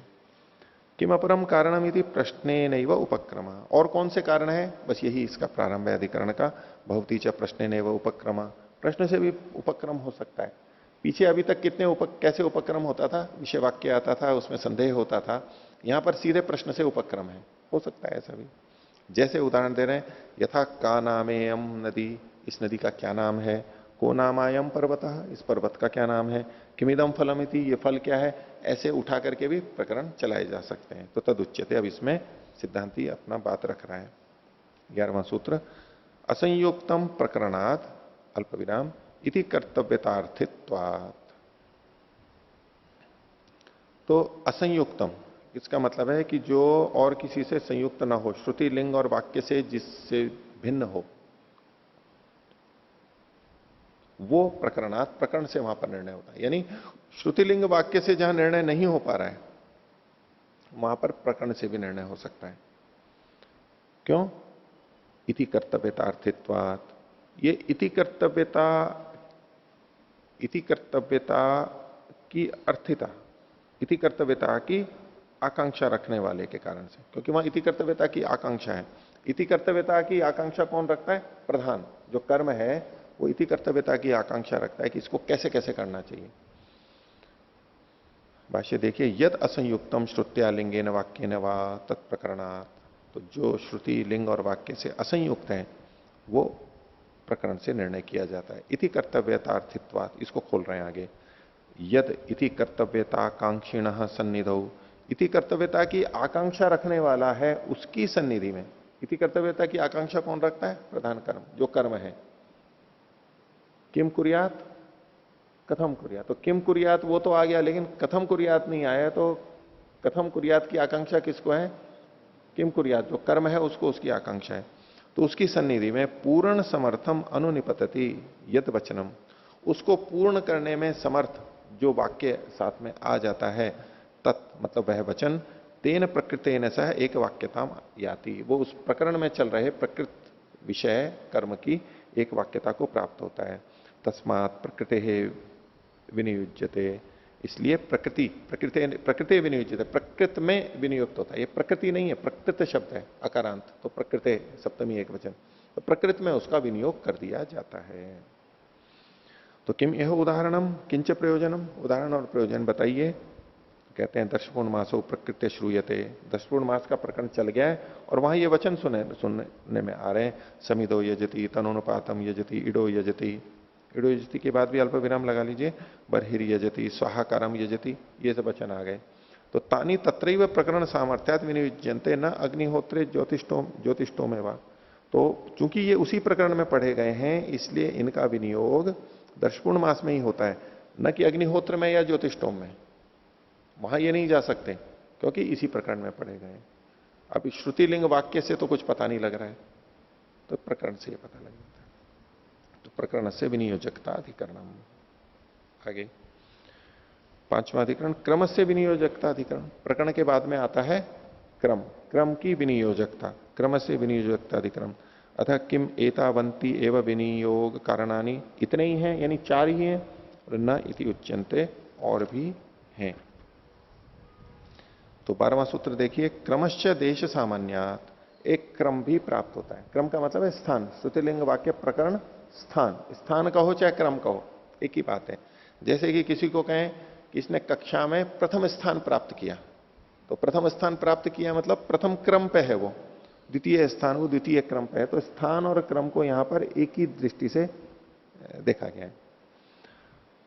किम अपरम कारणम यदि प्रश्ने नैव उपक्रमा, और कौन से कारण है? बस यही इसका प्रारंभ है अधिकरण का। भवती च प्रश्ने नैव उपक्रमा, प्रश्न से भी उपक्रम हो सकता है। पीछे अभी तक कितने कैसे उपक्रम होता था? विषय वाक्य आता था, उसमें संदेह होता था, यहां पर सीधे प्रश्न से उपक्रम है, हो सकता है ऐसा भी। जैसे उदाहरण दे रहे हैं, यथा का नामेयम नदी, इस नदी का क्या नाम है? को नामायम पर्वतः, इस पर्वत का क्या नाम है? किमिदम फलमिति, ये फल क्या है? ऐसे उठा करके भी प्रकरण चलाए जा सकते हैं। तो तद उच्यते, अब इसमें सिद्धांती अपना बात रख रहा है। 11वां सूत्र, असंयुक्तम प्रकरणात् अल्प विराम इति कर्तव्यतार्थित्वात्। तो असंयुक्तम, इसका मतलब है कि जो और किसी से संयुक्त ना हो, श्रुति लिंग और वाक्य से जिससे भिन्न हो, वो प्रकरणात्, प्रकरण से वहां पर निर्णय होता है। यानी श्रुति लिंग वाक्य से जहां निर्णय नहीं हो पा रहा है, वहां पर प्रकरण से भी निर्णय हो सकता है। क्यों? इति कर्तव्यतार्थित्वात्, ये इति कर्तव्यता की अर्थिता, इति कर्तव्यता की आकांक्षा रखने वाले के कारण से, क्योंकि वहां इति कर्तव्यता की आकांक्षा है। इति कर्तव्यता की आकांक्षा कौन रखता है? प्रधान। जो कर्म है वो इति कर्तव्यता की आकांक्षा रखता है कि इसको कैसे कैसे करना चाहिए। भाष्य देखिए, यद असंयुक्तम श्रुत्या लिंगेन वाक्येन वा तत्प्रकरणात्, तो जो श्रुति लिंग और वाक्य से असंयुक्त है वो प्रकरण से निर्णय किया जाता है। इति कर्तव्यतार्थित्वात्, इसको खोल रहे हैं आगे, यद इति कर्तव्यता कांक्षिण सन्निधौ, इति कर्तव्यता की आकांक्षा रखने वाला है उसकी सन्निधि में। इति कर्तव्यता की आकांक्षा कौन रखता है? प्रधान कर्म, जो कर्म है। किम कुर्यात, कथम कुर्यात, तो किम कुर्यात वो तो आ गया, लेकिन कथम कुर्यात नहीं आया। तो कथम कुर्यात की आकांक्षा किसको है? किम कुर्यात, जो कर्म है उसको उसकी आकांक्षा है। तो उसकी सन्निधि में पूर्ण समर्थम अनुनिपतति यद वचनम, उसको पूर्ण करने में समर्थ जो वाक्य साथ में आ जाता है, तत् मतलब वह वचन, तेन प्रकृतेन सह एक वाक्यता याति, वो उस प्रकरण में चल रहे प्रकृत विषय कर्म की एक वाक्यता को प्राप्त होता है। तस्मात् प्रकृते विनियुज्यते, इसलिए प्रकृति विनियुज्यते, प्रकृत में विनियुक्त होता है। ये प्रकृति नहीं है, प्रकृत शब्द है अकारांत, तो प्रकृते सप्तमी एक वचन, तो प्रकृत में उसका विनियोग कर दिया जाता है। तो किम यह उदाहरणम किंच प्रयोजनम, उदाहरण और प्रयोजन बताइए। कहते हैं दशपूर्णमासो प्रकृत्य श्रूयते, दशपूर्णमास का प्रकरण चल गया है और वहां ये वचन सुनने में आ रहे हैं, समिदो यजति, तनोनुपातम यजति, इडो यजति, इडो यजति के बाद भी अल्प विराम लगा लीजिए, बर्हिर यजति, स्वाहाकारम यजति, ये सब वचन आ गए। तो तानी तत्रैव प्रकरण सामर्थ्यात विनियुज्यन्ते न अग्निहोत्रे ज्योतिष्टो में वा, तो चूंकि ये उसी प्रकरण में पढ़े गए हैं इसलिए इनका विनियोग दशपूर्णमास में ही होता है, न कि अग्निहोत्र में या ज्योतिष्टोम में। वहां ये नहीं जा सकते क्योंकि इसी प्रकरण में पढ़े गए। अब श्रुति लिंग वाक्य से तो कुछ पता नहीं लग रहा है, तो प्रकरण से ये पता लग जाता है। तो प्रकरण से विनियोजकता अधिकरणम। आगे 5वां अधिकरण क्रम से विनियोजकता अधिकरण। प्रकरण के बाद में आता है क्रम, क्रम की विनियोजकता, क्रम से विनियोजकता अधिकरण। अतः किम एतावंती एवं विनियोग कारणानि, इतने ही हैं यानी 4 ही हैं, और न इति उच्यन्ते, और भी हैं। तो 12वां सूत्र देखिए, क्रमश्च देश सामान्यात, एक क्रम भी प्राप्त होता है। क्रम का मतलब है स्थान, श्रुतिलिंग वाक्य प्रकरण स्थान, स्थान कहो चाहे क्रम कहो एक ही बात है। जैसे कि किसी को कहें कि इसने कक्षा में प्रथम स्थान प्राप्त किया, तो प्रथम स्थान प्राप्त किया मतलब प्रथम क्रम पे है वो, द्वितीय स्थान वो द्वितीय क्रम पे है। तो स्थान और क्रम को यहां पर एक ही दृष्टि से देखा गया है।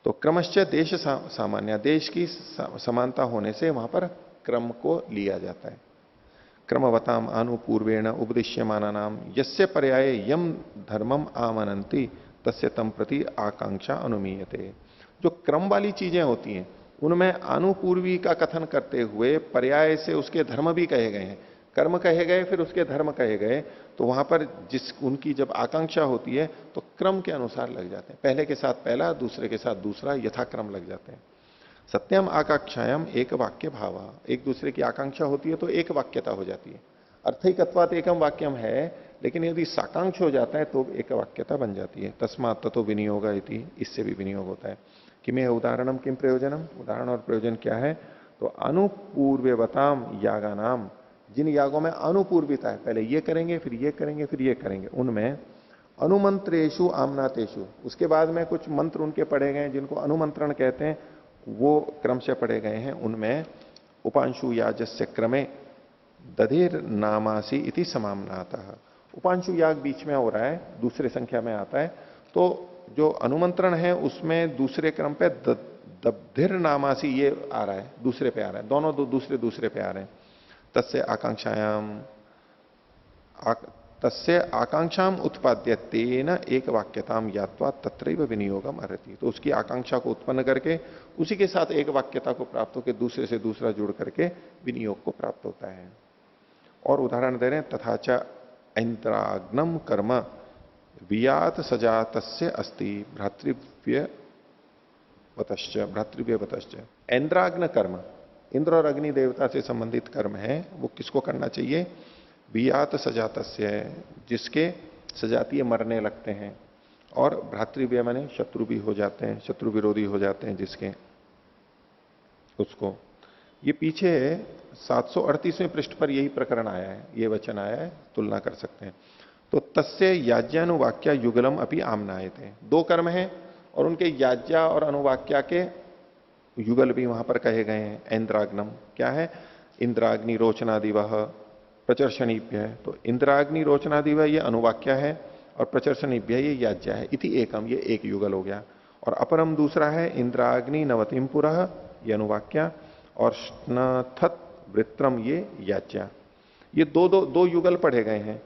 तो क्रमश्च देश सामान्य, देश की समानता होने से वहां पर क्रम को लिया जाता है। क्रमवताम अनुपूर्वेण उपदिश्यमाना नाम यस्य पर्याय यम धर्मम आमनंती तस्य तम प्रति आकांक्षा अनुमीयते। जो क्रम वाली चीजें होती हैं उनमें अनुपूर्वी का कथन करते हुए पर्याय से उसके धर्म भी कहे गए हैं, कर्म कहे गए फिर उसके धर्म कहे गए, तो वहां पर जिस उनकी जब आकांक्षा होती है तो क्रम के अनुसार लग जाते हैं, पहले के साथ पहला दूसरे के साथ दूसरा यथाक्रम लग जाते हैं। सत्यम आकांक्षायाम एक वाक्य भावा, एक दूसरे की आकांक्षा होती है तो एक वाक्यता हो जाती है। अर्थैकत्वात् एकम वाक्यम है, लेकिन यदि साकांक्ष हो जाता है तो एक वाक्यता बन जाती है। तस्मात् ततो विनियोग इति, इससे भी विनियोग होता है। किमें उदाहरणम किम प्रयोजनम, उदाहरण और प्रयोजन क्या है? तो अनुपूर्ववताम यागानाम, जिन यागों में अनुपूर्विता है, पहले ये करेंगे फिर ये करेंगे फिर ये करेंगे, उनमें अनुमंत्रेशु आमनातेशु, उसके बाद में कुछ मंत्र उनके पढ़े गए जिनको अनुमंत्रण कहते हैं, वो क्रम से पढ़े गए हैं। उनमें उपांशु याजस्य क्रमे दधिर नामासी इति समामनातः, उपांशु याग बीच में हो रहा है, दूसरे संख्या में आता है, तो जो अनुमंत्रण है उसमें दूसरे क्रम पे दधिर नामासी ये आ रहा है, दूसरे पे आ रहा है, दोनों दूसरे पे आ रहे हैं। तस्य आकांक्षाम उत्पाद्य तेन एक वाक्यताम यात्वा तत्रैव विनियोगम अर्हति, तो उसकी आकांक्षा को उत्पन्न करके उसी के साथ एक वाक्यता को प्राप्त होकर दूसरे से दूसरा जुड़ करके विनियोग को प्राप्त होता है। और उदाहरण दे रहे हैं, तथाच ऐन्द्राग्नम कर्म वियात सजातस्य अस्ति भ्रातृव्यवतश्च। ऐन्द्राग्न कर्म, इंद्र और अग्नि देवता से संबंधित कर्म है, वो किसको करना चाहिए? वियात सजातस्य, जिसके सजातीय मरने लगते हैं, और भ्रातृव्यय माने शत्रु भी हो जाते हैं, शत्रु विरोधी हो जाते हैं जिसके, उसको। ये पीछे 738वें पृष्ठ पर यही प्रकरण आया है, ये वचन आया है, तुलना कर सकते हैं। तो तस्य याज्ञानुवाक्या युगलम अपनी आमनाए थे, दो कर्म हैं और उनके याज्ञा और अनुवाक्या के युगल भी वहां पर कहे गए हैं। इंद्राग्नम क्या है? इंद्राग्नि रोचनादिवह प्रचर्षणीभ्य है, तो इंद्राग्नि रोचनादिवह ये अनुवाक्या है और प्रचर्षणीभ्य ये याज्ञा है। इति एकम, ये एक युगल हो गया। और अपरम दूसरा है इंद्राग्नि नवतिम पुरः, ये अनुवाक्या, और स्नथत वृत्रम ये याज्ञा। ये दो युगल पढ़े गए हैं।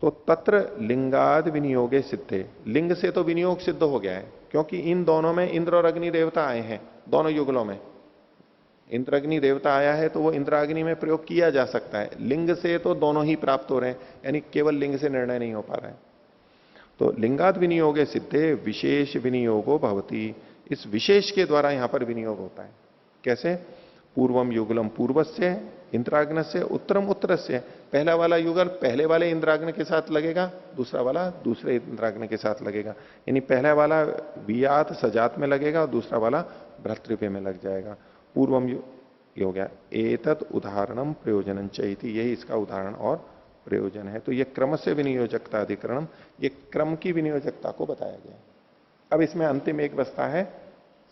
तो तत्र लिंगाद विनियोगे सिद्धे, लिंग से तो विनियोग सिद्ध हो गया है, क्योंकि इन दोनों में इंद्र और अग्नि देवता आए हैं, दोनों युगलों में इंद्र अग्नि देवता आया है, तो वो इंद्राग्नि में प्रयोग किया जा सकता है। लिंग से तो दोनों ही प्राप्त हो रहे हैं, यानी केवल लिंग से निर्णय नहीं हो पा रहा है। तो लिंगाद विनियोगे सिद्धे विशेष विनियोगो भवती, इस विशेष के द्वारा यहां पर विनियोग होता है। कैसे? पूर्वम युगलम पूर्वस्य इंद्राग्न से, उत्तरम उत्तर से। पहला वाला युगल पहले वाले इंद्राग्न के साथ लगेगा, दूसरा वाला दूसरे इंद्राग्न के साथ लगेगा। यानी पहला वाला वियात सजात में लगेगा और दूसरा वाला भ्रातृव्य में लग जाएगा। पूर्वम ये हो गया। एतत् उदाहरणम प्रयोजन चैति, यही इसका उदाहरण और प्रयोजन है। तो ये क्रम से विनियोजकता अधिकरणम, ये क्रम की विनियोजकता को बताया गया। अब इसमें अंतिम एक बचता है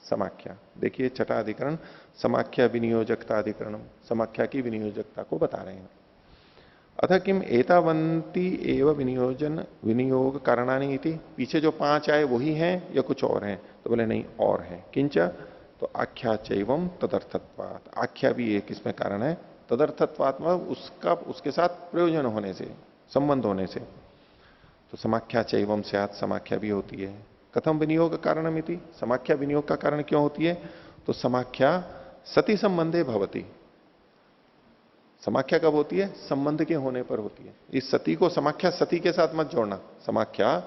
समाख्या। देखिए छठा अधिकरण समाख्या विनियोजकता अधिकरणम, समाख्या की विनियोजकता को बता रहे हैं। अतः किम एतावंती एवं विनियोजन विनियोग कारणानि इति, पीछे जो 5 आए वही हैं या कुछ और हैं? तो बोले नहीं और हैं। किंच, तो आख्या चैवम तदर्थत्वात्, आख्या भी एक इसमें कारण है। तदर्थत्वात् उसका उसके साथ प्रयोजन होने से, संबंध होने से। तो समाख्या चैवम स्यात्, समाख्या भी होती है। कथम विनियोग कारणमिति, समाख्या विनियोग का कारण क्यों होती है? तो समाख्या सती संबंधे भवती, समाख्या कब होती है? संबंध के होने पर होती है। इस सती को समाख्या सती के साथ मत जोड़ना, समाख्या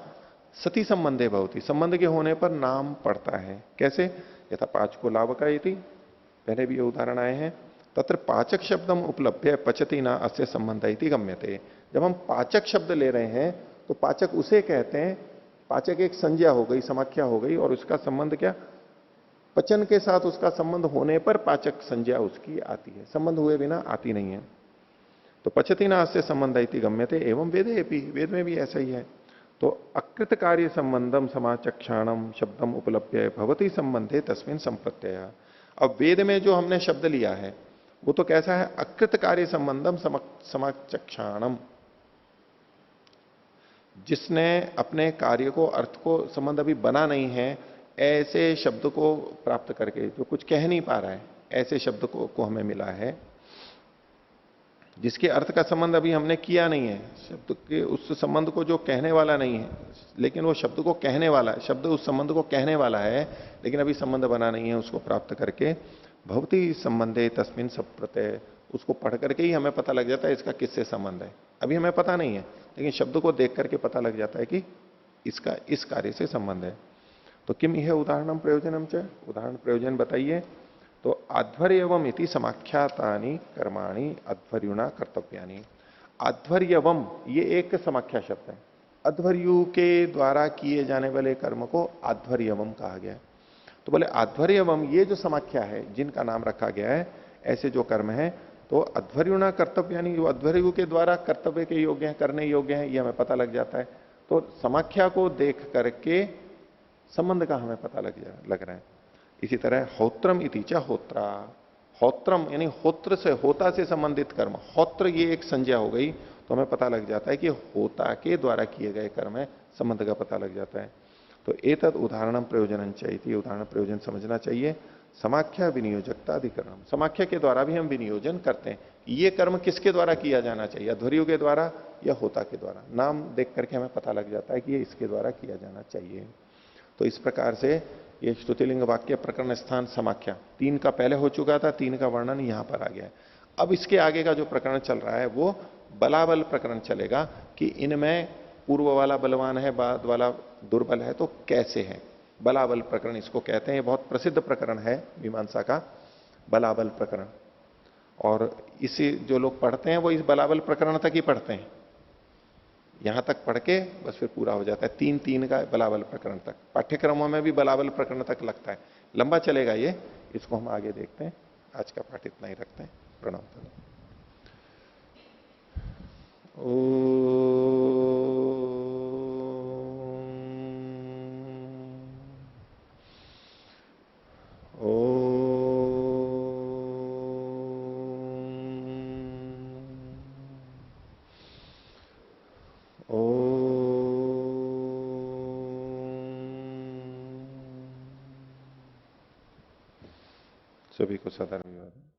सती संबंधे भवती, संबंध के होने पर नाम पड़ता है। कैसे? यथा पांच को लावका इति, पहले भी ये उदाहरण आए हैं। तत्र पाचक शब्दम उपलब्ध पचती ना अस्य संबंध इति गम्यते। जब हम पाचक शब्द ले रहे हैं तो पाचक उसे कहते हैं, पाचक एक संज्ञा हो गई, समाख्या हो गई, और उसका संबंध क्या? पचन के साथ उसका संबंध होने पर पाचक संज्ञा उसकी आती है, संबंध हुए बिना आती नहीं है। तो पचती ना अस्य संबंध इति गम्यते एवं वेदे भी, वेद में भी ऐसा ही है। तो अकृत कार्य संबंधम समाचक्षाणम शब्दम उपलब्ध भवती संबंधे तस्मिन संप्रत्यय। अब वेद में जो हमने शब्द लिया है वो तो कैसा है? अकृत कार्य संबंधम समाचक्षाणम, जिसने अपने कार्य को, अर्थ को संबंध अभी बना नहीं है, ऐसे शब्द को प्राप्त करके, जो कुछ कह नहीं पा रहा है, ऐसे शब्द को हमें मिला है, जिसके अर्थ का संबंध अभी हमने किया नहीं है, शब्द के उस संबंध को जो कहने वाला नहीं है, लेकिन वो शब्द को कहने वाला है, शब्द उस संबंध को कहने वाला है, लेकिन अभी संबंध बना नहीं है, उसको प्राप्त करके भवती संबंधे तस्मिन सप्रत्यय, उसको पढ़ करके ही हमें पता लग जाता है इसका किससे संबंध है। अभी हमें पता नहीं है, लेकिन शब्द को देख करके पता लग जाता है कि इसका इस कार्य से संबंध है। तो किम यह उदाहरणम प्रयोजनम च, उदाहरण प्रयोजन बताइए। तो आध्वर्यवम इति समाख्यातानि कर्माणि अध्वर्युणा कर्तव्यानि। आध्वर्यवम ये एक समाख्या शब्द है, अध्वर्यु के द्वारा किए जाने वाले कर्म को आध्वर्यवम कहा गया। तो बोले आध्वर्यवम ये जो समाख्या है, जिनका नाम रखा गया है, ऐसे जो कर्म है, तो अध्वर्युणा कर्तव्यानि, जो अध्वर्यु के द्वारा कर्तव्य के योग्य हैं, करने योग्य हैं, ये हमें पता लग जाता है। तो समाख्या को देख करके संबंध का हमें पता लग रहा है। इसी तरह होत्रम इति च होत्रा, होत्रम यानी होत्र से, होता से संबंधित कर्म, होत्र ये एक संज्ञा हो गई, तो हमें पता लग जाता है कि होता के द्वारा किए गए कर्म है, संबंध का पता लग जाता है। तो एतद उदाहरणम प्रयोजन चाहिए, उदाहरण प्रयोजन समझना चाहिए। समाख्या विनियोजकता अधिकरण, समाख्या के द्वारा भी हम विनियोजन करते हैं। ये कर्म किसके द्वारा किया जाना चाहिए? अध्वर्यु के द्वारा या होता के द्वारा? नाम देख करके हमें पता लग जाता है कि ये इसके द्वारा किया जाना चाहिए। तो इस प्रकार से ये श्रुतिलिंग वाक्य प्रकरण स्थान समाख्या 3 का पहले हो चुका था, 3 का वर्णन यहां पर आ गया है। अब इसके आगे का जो प्रकरण चल रहा है वो बलाबल प्रकरण चलेगा, कि इनमें पूर्व वाला बलवान है, बाद वाला दुर्बल है, तो कैसे है। बलाबल प्रकरण इसको कहते हैं, बहुत प्रसिद्ध प्रकरण है मीमांसा का, बलाबल प्रकरण। और इसे जो लोग पढ़ते हैं वो इस बलाबल प्रकरण तक ही पढ़ते हैं, यहां तक पढ़ के बस फिर पूरा हो जाता है। 3-3 का बलाबल प्रकरण तक, पाठ्यक्रमों में भी बलाबल प्रकरण तक लगता है। लंबा चलेगा ये, इसको हम आगे देखते हैं। आज का पाठ इतना ही रखते हैं। प्रणाम। सभी को सदा रविवार।